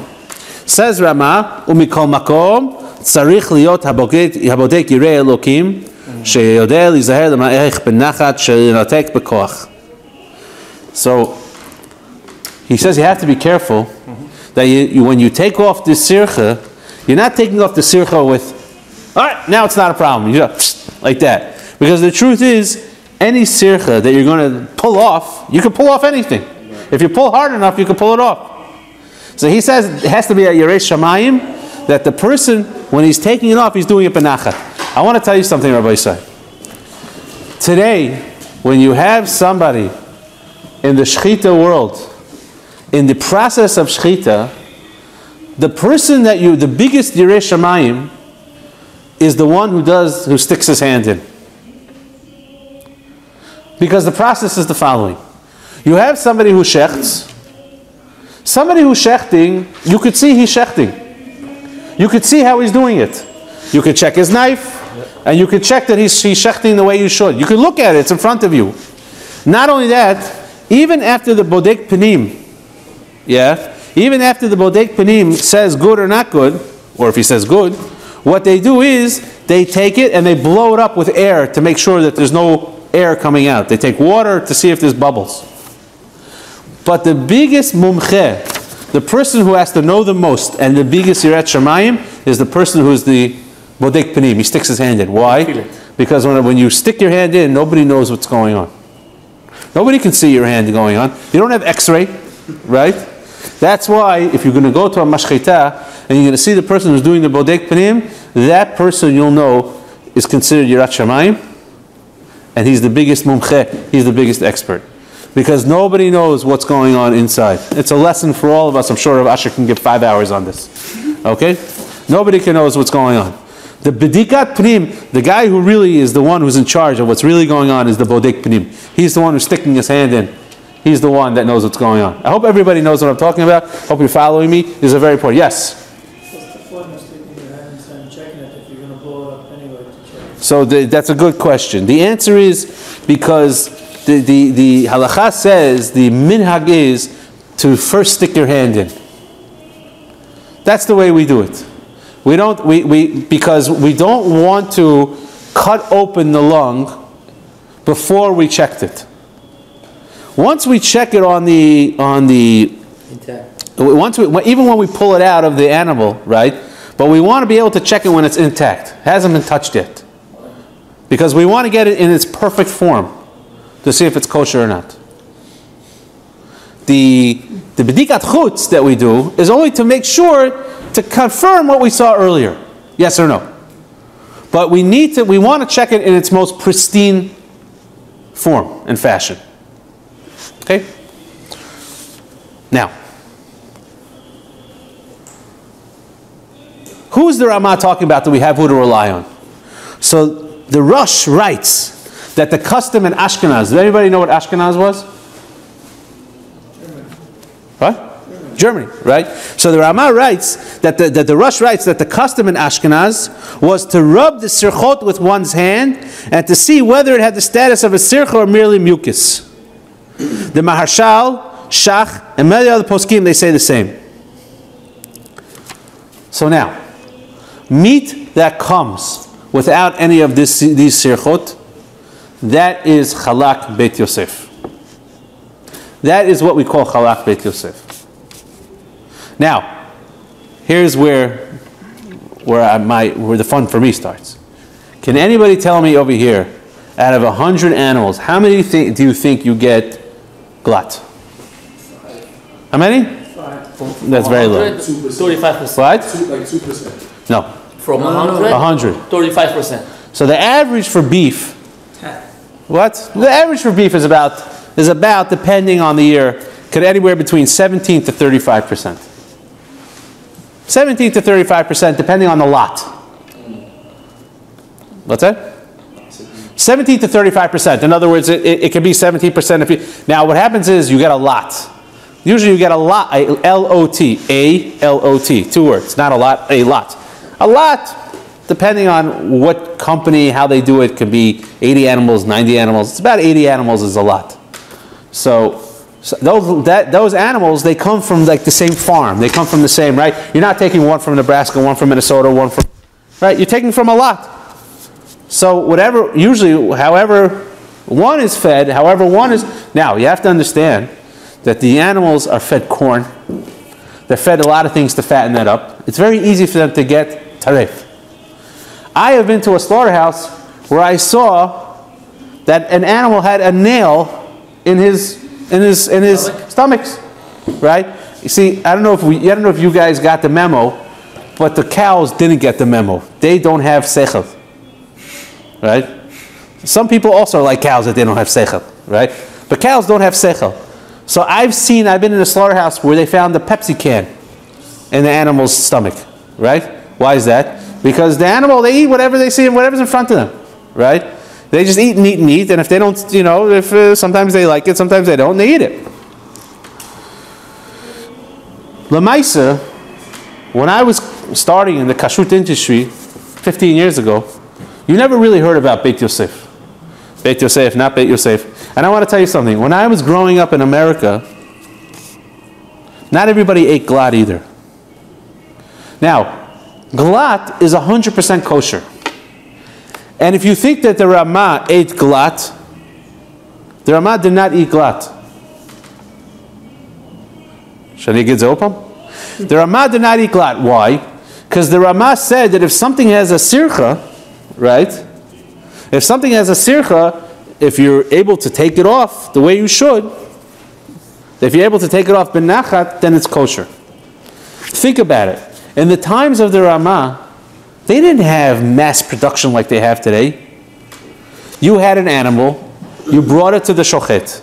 Says Rama, ומכל מקום צריך להיות הבודק ירא אלוקים שיודע להיזהר למערך בנחת שלנתק בכוח. So, he says you have to be careful that when you take off this sircha, you're not taking off the sircha with, all right, now it's not a problem. You just like that. Because the truth is, any sircha that you're going to pull off, you can pull off anything. If you pull hard enough, you can pull it off. So he says it has to be a Yerei Shamayim, that the person, when he's taking it off, he's doing it benachat. I want to tell you something, Rabbi Yisai. Today, when you have somebody in the shechita world, in the process of shechita, the person that the biggest Yerei Shamayim is the one who sticks his hand in. Because the process is the following. You have somebody who shechts. Somebody who's shechting, you could see he's shechting. You could see how he's doing it. You could check his knife, and you could check that he's shechting the way you should. You could look at it, it's in front of you. Not only that, even after the bodek panim, even after the bodek panim says good or not good, or if he says good, what they do is they take it and they blow it up with air to make sure that there's no air coming out. They take water to see if there's bubbles. But the biggest mumche, the person who has to know the most, and the biggest yirat shamayim is the person who is the bodek panim. He sticks his hand in. Why? Because when you stick your hand in, nobody knows what's going on. Nobody can see your hand going on. You don't have X-ray, right? That's why if you're going to go to a mashchita and you're going to see the person who's doing the bodek panim, that person you'll know is considered yirat shamayim, and he's the biggest mumche. He's the biggest expert. Because nobody knows what's going on inside. It's a lesson for all of us. I'm sure Rav Asher can give 5 hours on this. Okay? Nobody can know what's going on. The bedikat pnim, the guy who really is the one who's in charge of what's really going on is the bodek pnim. He's the one who's sticking his hand in. He's the one that knows what's going on. I hope everybody knows what I'm talking about. Hope you're following me. This is a very important. Yes? What's the point of sticking your hand inside and checking it if you're going to blow it up anyway to check? So that's a good question. The answer is because the halacha says the minhag is to first stick your hand in. That's the way we do it. Because we don't want to cut open the lung before we checked it. Once we check it on the intact. Even when we pull it out of the animal, right? But we want to be able to check it when it's intact. It hasn't been touched yet. Because we want to get it in its perfect form to see if it's kosher or not. The bedikat chutz that we do is only to make sure to confirm what we saw earlier. Yes or no? But we want to check it in its most pristine form and fashion. Okay? Now, who's the Ramah talking about that we have who to rely on? So the Rosh writes that the custom in Ashkenaz, does anybody know what Ashkenaz was? What? Germany, right? So the Ramah writes that the Rosh writes that the custom in Ashkenaz was to rub the sirchot with one's hand and to see whether it had the status of a sircha or merely mucus. The Maharshal, Shach, and many other poskim, they say the same. So now, meat that comes without any of these sirchot, that is Chalak Beit Yosef. That is what we call Chalak Beit Yosef. Now, here's where the fun for me starts. Can anybody tell me over here, out of 100 animals, how many do you think you get glut? How many? 5. That's very low. 35%. What? Like 2%. No. From 100? 100. 35%. So the average for beef. 10. What? The average for beef is about, depending on the year, could anywhere between 17 to 35%. 17 to 35%, depending on the lot. What's that? 17 to 35%. In other words, it can be 17% if you. Now, what happens is you get a lot. Usually, you get a lot. L-O-T, A-L-O-T, 2 words, not a lot, a lot. A lot, depending on what company, how they do it, could be 80 animals, 90 animals. It's about 80 animals is a lot. So those animals, they come from like the same farm. They come from the same, right? You're not taking one from Nebraska, one from Minnesota, one from, right? You're taking from a lot. So whatever, usually, however one is fed, however one is, now you have to understand that the animals are fed corn. They're fed a lot of things to fatten that up. It's very easy for them to get tarif. I have been to a slaughterhouse where I saw that an animal had a nail in his stomachs, right? You see, I don't know if you guys got the memo, but the cows didn't get the memo. They don't have sechel, right? Some people also like cows that they don't have sechel, right? But cows don't have sechel. So I've been in a slaughterhouse where they found the Pepsi can in the animal's stomach, right? Why is that? Because the animal, they eat whatever they see and whatever's in front of them, right? They just eat and eat and eat, and if they don't, if sometimes they like it, sometimes they don't, they eat it. Lamaisa, when I was starting in the kashrut industry 15 years ago, you never really heard about Beit Yosef. Beit Yosef, not Beit Yosef. And I want to tell you something. When I was growing up in America, not everybody ate glat either. Now, glat is 100% kosher. And if you think that the Ramah ate glat, the Ramah did not eat glat. Shani get open? The Ramah did not eat glat. Why? Because the Ramah said that if something has a sircha, right? If something has a sircha, if you're able to take it off the way you should, if you're able to take it off ben nachat, then it's kosher. Think about it. In the times of the Ramah, they didn't have mass production like they have today. You had an animal, you brought it to the shochet.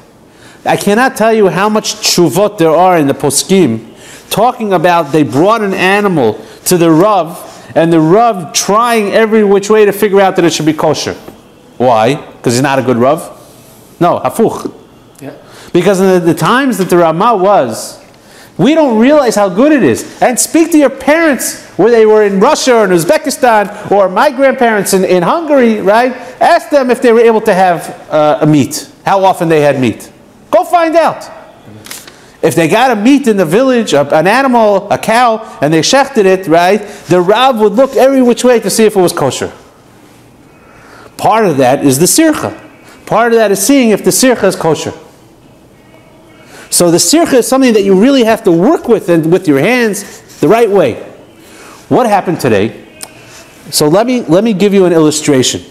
I cannot tell you how much tshuvot there are in the poskim talking about they brought an animal to the Rav, and the Rav trying every which way to figure out that it should be kosher. Why? Because he's not a good Rav? No, hafuch. Yeah. Because in the times that the Ramah was, we don't realize how good it is. And speak to your parents where they were in Russia or in Uzbekistan, or my grandparents in Hungary, right? Ask them if they were able to have a meat, how often they had meat. Go find out. If they got a meat in the village, an animal, a cow, and they shechted it, right, the Rav would look every which way to see if it was kosher. Part of that is the sircha. Part of that is seeing if the sircha is kosher. So the sircha is something that you really have to work with and with your hands the right way. What happened today? So let me give you an illustration,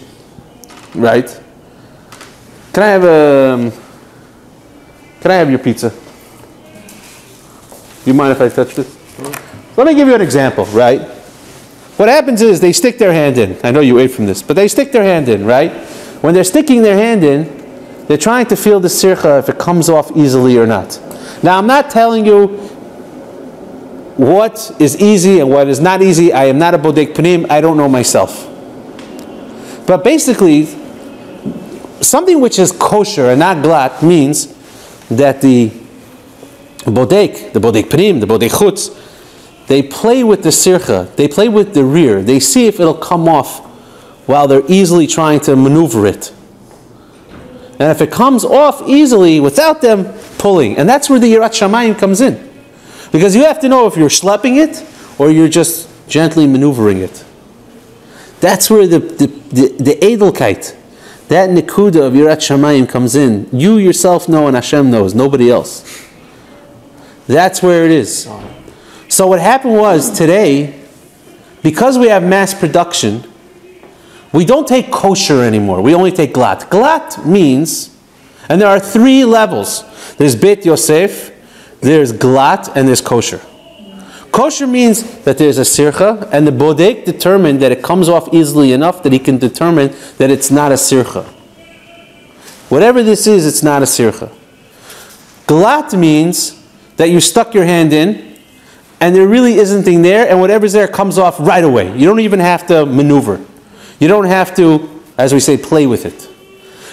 right? Can I have your pizza? Do you mind if I touch this? Let me give you an example, right? What happens is they stick their hand in. I know you ate from this, but they stick their hand in, right? When they're sticking their hand in, they're trying to feel the sircha if it comes off easily or not. Now, I'm not telling you what is easy and what is not easy. I am not a bodek panim. I don't know myself. But basically, something which is kosher and not glat means that the bodek panim, the bodek chutz, they play with the sircha. They play with the rear. They see if it'll come off while they're easily trying to maneuver it. And if it comes off easily without them pulling, and that's where the Yirat Shamayim comes in. Because you have to know if you're schlepping it or you're just gently maneuvering it. That's where the edelkeit, that nekuda of Yirat Shamayim comes in. You yourself know and Hashem knows, nobody else. That's where it is. So what happened was today, because we have mass production, we don't take kosher anymore. We only take glat. Glat means, and there are 3 levels. There's Beit Yosef, there's glat, and there's kosher. Kosher means that there's a sircha, and the bodek determined that it comes off easily enough that he can determine that it's not a sircha. Whatever this is, it's not a sircha. Glat means that you stuck your hand in, and there really isn't anything there, and whatever's there comes off right away. You don't even have to maneuver. You don't have to, as we say, play with it.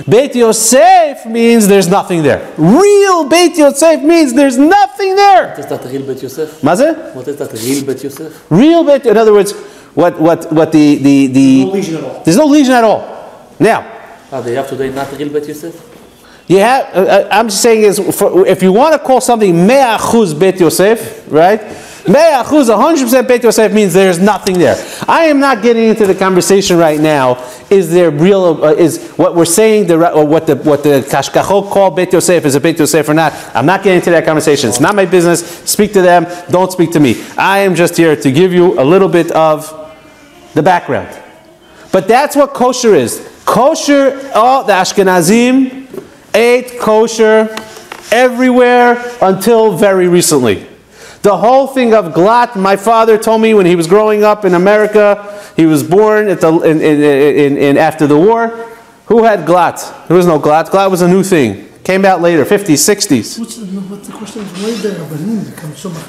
Beit Yosef means there's nothing there. Real Beit Yosef means there's nothing there. What is that real Beit Yosef? Maze? What is that real Beit Yosef? Real Beit, in other words, what the No lesion at all. there's no lesion at all. Now, They have today not real Beit Yosef? you have, I'm just saying is, if you want to call something 100% Beit Yosef, right? 100% Beit Yosef means there's nothing there. I am not getting into the conversation right now. Is there real? Is what we're saying what the Kashkachot call Beit Yosef is a Beit Yosef or not? I'm not getting into that conversation. It's not my business. Speak to them. Don't speak to me. I am just here to give you a little bit of the background. But that's what kosher is. Kosher. The Ashkenazim ate kosher everywhere until very recently. The whole thing of glat, my father told me when he was growing up in America, he was born at after the war. Who had glat? There was no glat. Glat was a new thing. Came out later, 50s, 60s. But the question is, why the Rabbanim become so much?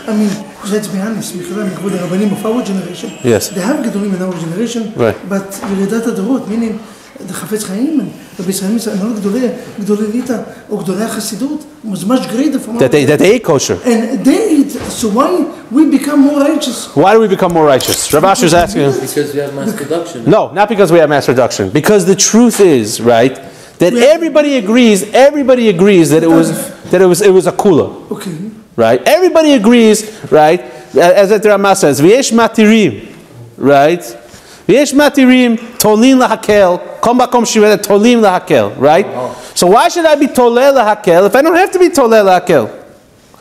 I mean, let's be honest, the Rabbanim of our generation, yes, they have Gedolim in our generation, right. But Yeredat Adorot, meaning the Chafetz Chaim and Rabbi Chaim and Gdolei Lita or Gdolei Chassidut was much greater from that they ate kosher. And they eat, so why we become more righteous? Why do we become more righteous? Rabbi Asher is asking. Because we have mass production. No, not because we have mass production. Because the truth is, right, that everybody agrees that it was a kula. Okay. Right? Everybody agrees, right? As the Rama says, V'yesh matirim, right? V'yesh matirim tolin lahakel, kom bakom shiveh tolim lahakel, right? So why should I be toleh lahakel if I don't have to be toleh lahakel?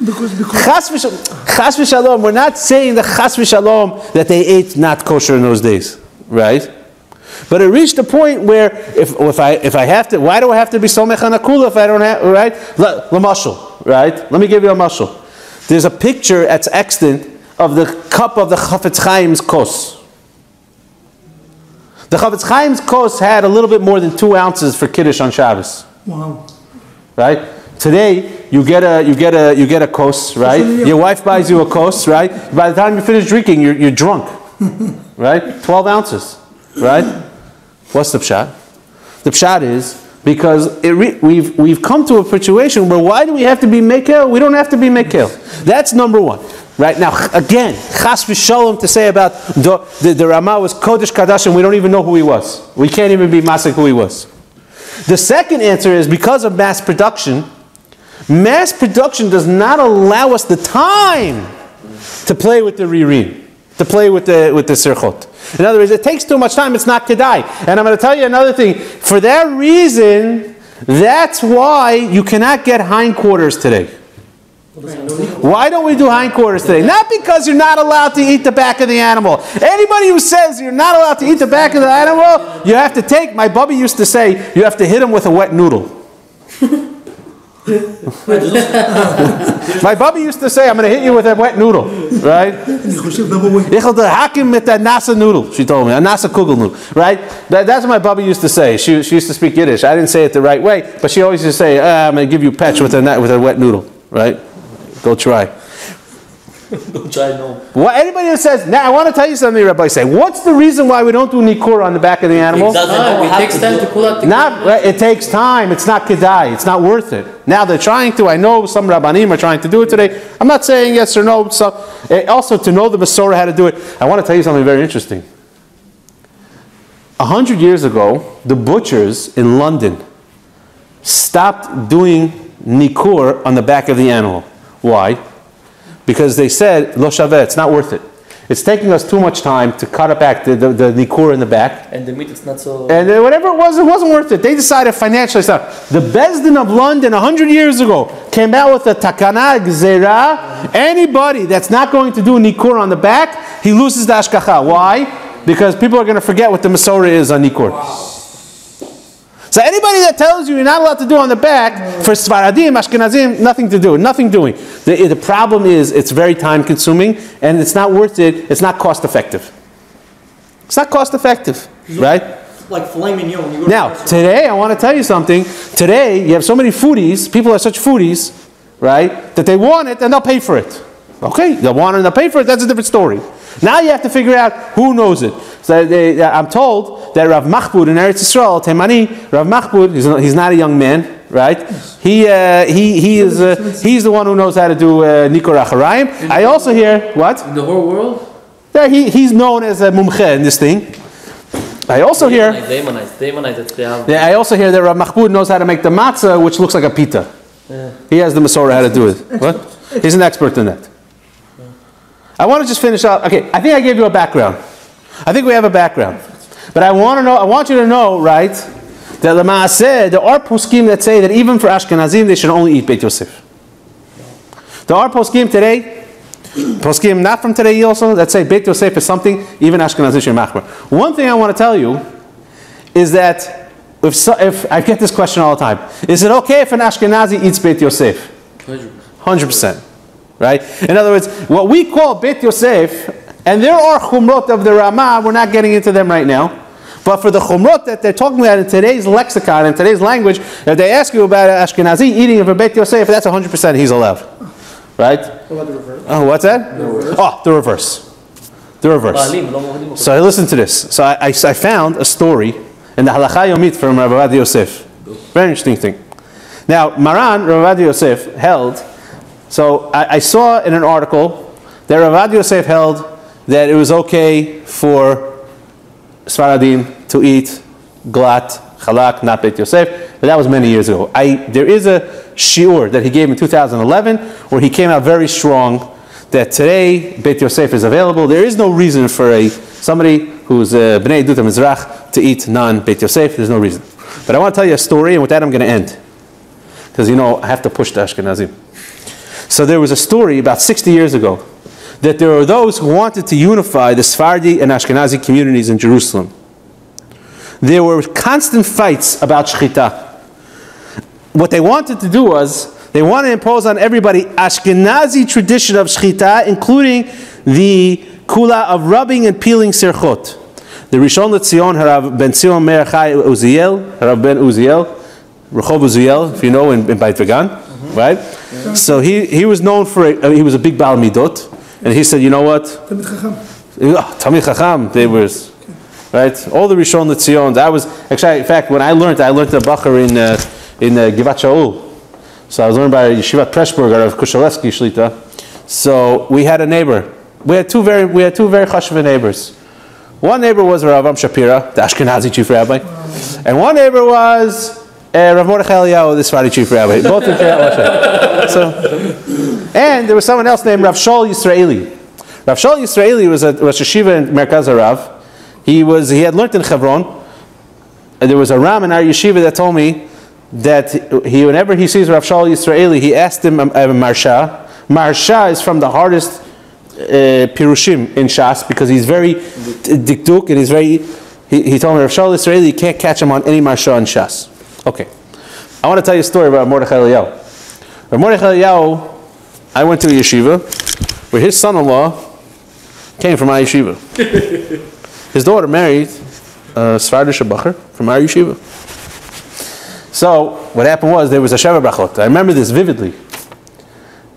Because Chas v'shalom, we're not saying the chas v'shalom that they ate not kosher in those days, right? But it reached a point where if I have to, why do I have to be somech on a kula if I don't have, right? L'mashal, right? Let me give you a mashal. There's a picture that's extant of the cup of the Chafetz Chaim's kos. The Chafetz Chaim's kos had a little bit more than 2 ounces for Kiddush on Shabbos. wow. Right? Today, you get a kos, right? Your wife buys you a kos, right? By the time you finish drinking, you're drunk. Right? 12 ounces. Right? What's the pshat? The pshat is because we've come to a situation where why do we have to be mekel? We don't have to be mekel. That's number one. Right now, again, chas v'shalom to say about the Rama was Kodesh Kadash and we don't even know who he was. We can't even be masik who he was. The second answer is because of mass production does not allow us the time to play with the ririn, to play with the sirchot. In other words, it takes too much time, it's not kedai. And I'm going to tell you another thing. For that reason, that's why you cannot get hindquarters today. Why don't we do hindquarters today? Not because you're not allowed to eat the back of the animal. Anybody who says you're not allowed to eat the back of the animal, you have to take, my Bubby used to say, you have to hit him with a wet noodle. My Bubby used to say, I'm going to hit you with a wet noodle, right? Mit a nasa noodle, she told me, a nasa kugel noodle, right? That's what my Bubby used to say. She used to speak Yiddish. I didn't say it the right way, but she always used to say, I'm going to give you patch with a wet noodle, right? Go try. Don't try, no. Well, anybody who says, now I want to tell you something, Rabbi say, what's the reason why we don't do nikur on the back of the animal? It takes time to pull out the It takes time. It's not kedai. It's not worth it. Now they're trying to. I know some Rabbanim are trying to do it today. I'm not saying yes or no. So, also, to know the Masorah how to do it, I want to tell you something very interesting. 100 years ago, the butchers in London stopped doing nikur on the back of the animal. Why? Because they said, lo shaveh, it's not worth it. It's taking us too much time to cut it back, the nikur in the back. And the meat is not so... And whatever it wasn't worth it. They decided financially, the Bezdin of London 100 years ago came out with a takana gzera. Anybody that's not going to do nikur on the back, he loses the ashkacha. Why? Because people are going to forget what the Masorah is on nikur. Wow. So anybody that tells you you're not allowed to do on the back, for Sfaradim, Ashkenazim, nothing to do, nothing doing. The problem is it's very time consuming and it's not worth it, it's not cost effective. It's not cost effective, right? Like filet mignon. Now, today I want to tell you something. Today you have so many foodies, people are such foodies, right, that they want it and they'll pay for it. Okay, they'll want and they'll pay for it. That's a different story. Now you have to figure out who knows it. So I'm told that Rav Machbud in Eretz Yisrael, Temani, Rav Machbud, he's not a young man, right? He's the one who knows how to do Nikor Acharayim. I also hear what? In the whole world? Yeah, he's known as a mumche in this thing. I also hear. I also hear that Rav Machbud knows how to make the matzah, which looks like a pita. Yeah. He has the Masorah how to do it. What? He's an expert in that. I want to just finish up. Okay, I think I gave you a background. I think we have a background. But I want you to know, right, that the Maaseh, there are poskim that say that even for Ashkenazim, they should only eat Beit Yosef. There are poskim today, poskim not from today also, that say Beit Yosef is something, even Ashkenazim should machmer. One thing I want to tell you is that if I get this question all the time, is it okay if an Ashkenazi eats Beit Yosef? 100%. Right? In other words, what we call Beit Yosef, and there are chumrot of the Ramah, we're not getting into them right now, but for the chumrot that they're talking about in today's lexicon, in today's language, if they ask you about Ashkenazi eating of a Beit Yosef, that's 100% he's allowed. Right? What about the reverse? Oh, what's that? The reverse. Oh, the reverse. The reverse. So listen to this. So I found a story in the Halacha Yomit from Rabbi Yosef. Very interesting thing. Now, Maran, Rabbi Yosef, held. So I saw in an article that Rabbi Yosef held that it was okay for Sfaradim to eat glat, chalak, not Beit Yosef, but that was many years ago. There is a shiur that he gave in 2011 where he came out very strong that today Beit Yosef is available. There is no reason for somebody who's Bnei Duta Mizrach to eat non-Beit Yosef. There's no reason. But I want to tell you a story, and with that I'm going to end. Because I have to push the Ashkenazim. So there was a story about 60 years ago that there were those who wanted to unify the Sephardi and Ashkenazi communities in Jerusalem. There were constant fights about shechita. What they wanted to do was, they wanted to impose on everybody Ashkenazi tradition of shechita, including the kula of rubbing and peeling sirchot. The Rishon LeZion, Harav Ben Zion Meir Chai Uziel, Harav Ben Uziel, Rehov Uziel, if you know, in Beit Vegan, right? Yeah. So he was known for, he was a big Baal Midot, and he said, you know what? Talmid Chacham. Talmid Chacham, they were, right? All the Rishon LeZion, that was, actually, in fact, when I learned the Bacher in Givat Shaul. So I was learned by Yeshivat Preshburg, of Kushalevsky Shlita. So we had a neighbor. We had two very chashuv neighbors. One neighbor was Rav Shapira, the Ashkenazi chief rabbi, and one neighbor was Rav Mordechai Eliyahu, the Sephardi chief rabbi. Both in Kiryat Moshe. And there was someone else named Rav Shaul Yisraeli. Rav Shaul Yisraeli was a yeshiva in Merkaz Harav. He had learned in Hebron. And there was a Ram in our yeshiva that told me that whenever he sees Rav Shaul Yisraeli, he asked him Marsha. Marsha is from the hardest Pirushim in Shas because he's very dikduk and he's very. He told me Rav Shaul Yisraeli, you can't catch him on any Marsha in Shas. Okay, I want to tell you a story about Mordechai Eliyahu. Rav Mordechai Eliyahu, I went to a yeshiva where his son-in-law came from our yeshiva. His daughter married a Sephardi Bacher from our yeshiva. So what happened was there was a Sheva Brachot. I remember this vividly.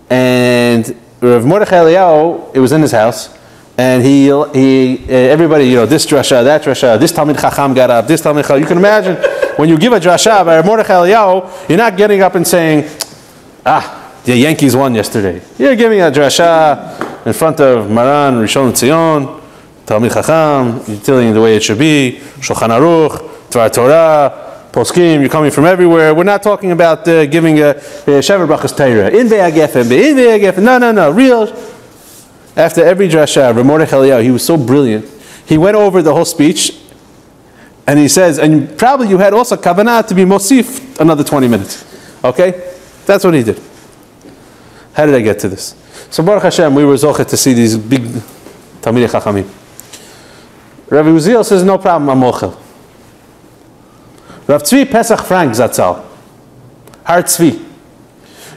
And Rav Mordechai Eliyahu, it was in his house, and everybody, this drasha, that drasha, this Talmid Chacham got up, this Talmid Chacham. You can imagine when you give a drasha by Rav Mordechai Eliyahu, you're not getting up and saying, the Yankees won yesterday. You're giving a drasha in front of Maran, Rishon LeZion, Talmid Chacham, you're telling the way it should be, Shulchan Aruch, Dvar Torah, Poskim, you're coming from everywhere. We're not talking about giving a Shever Brachas Torah. In Ve'agefen, no, real. After every drasha, Rav Mordechai Eliyahu, he was so brilliant. He went over the whole speech, and he says, and probably you had also kavanah to be mosif another 20 minutes. Okay? That's what he did. How did I get to this? So Baruch Hashem, we were zochet to see these big Talmidei Chachamim. Rabbi Uziel says, no problem, I'm mochel. Rav Tzvi Pesach Frank Zatzal, Har Tzvi,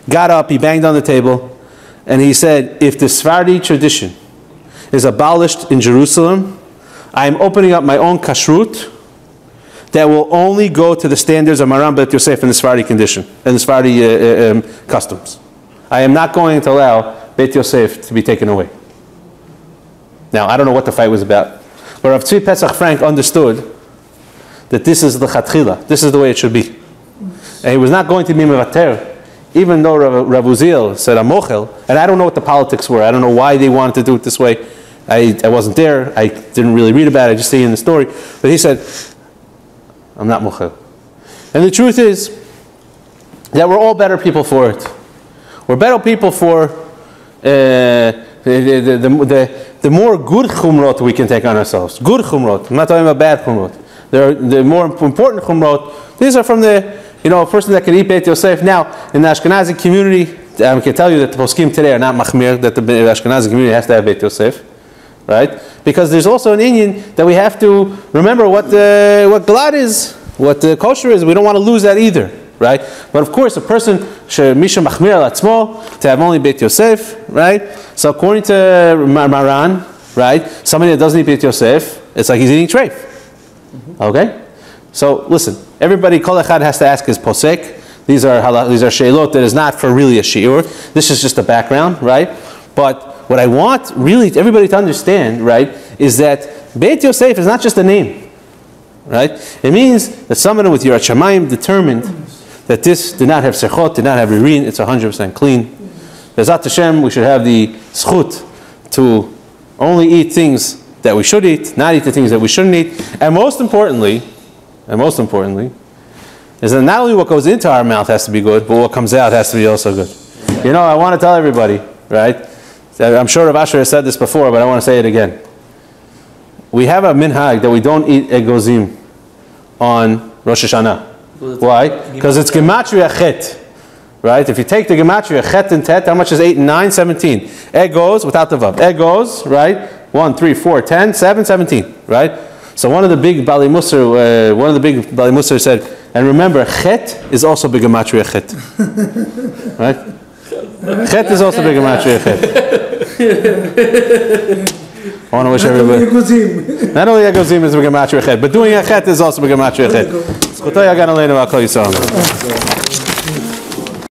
got up, he banged on the table, and he said, if the Sephardi tradition is abolished in Jerusalem, I am opening up my own kashrut that will only go to the standards of Maran Bet Yosef and the Sephardi condition, and the Sephardi customs. I am not going to allow Beit Yosef to be taken away. Now, I don't know what the fight was about, but Rav Tzvi Pesach Frank understood that this is the Chatchila, this is the way it should be. And he was not going to be Mevater, even though Rav Uziel said Amochel, and I don't know what the politics were, I don't know why they wanted to do it this way. I wasn't there, I didn't really read about it, I just see in the story. But he said, I'm not Mochel. And the truth is that we're all better people for it. We're better people for the more good chumrot we can take on ourselves. Good chumrot. I'm not talking about bad chumrot. The more important chumrot, these are from the, a person that can eat Beit Yosef. Now, in the Ashkenazi community, I can tell you that the poskim today are not machmir, that the Ashkenazi community has to have Beit Yosef. Right? Because there's also an inyan that we have to remember what glad is, what the kosher is. We don't want to lose that either. Right? But of course, a person misha machmir al atzmo to have only Beit Yosef, right? So according to Maran, right, somebody that doesn't eat Beit Yosef, it's like he's eating treif. Okay? So listen, everybody, kol echad has to ask his posek. These are sheilot that is not for really a shiur. This is just a background, right? But what I want really everybody to understand, right, is that Beit Yosef is not just a name, right? It means that someone with Yirat Shamayim determined that this did not have sechot, did not have ririn, it's 100% clean. Bezat Hashem, we should have the schut to only eat things that we should eat, not eat the things that we shouldn't eat. And most importantly, is that not only what goes into our mouth has to be good, but what comes out has to be also good. I want to tell everybody, right? I'm sure Rav Asher has said this before, but I want to say it again. We have a minhag that we don't eat egozim on Rosh Hashanah. Why? Because it's gematria chet. Right? If you take the gematria chet and tet, how much is 8 and 9? 17. Egos, without the vav. Egos, right? 1, 3, 4, 10, 7, 17. Right? So one of the big Bali Musar said, and remember, chet is also big gematria chet. Right? Chet is also big gematria chet. I want to wish everybody. Not only Egozim is big gematria chet, but doing a chet is also big gematria chet.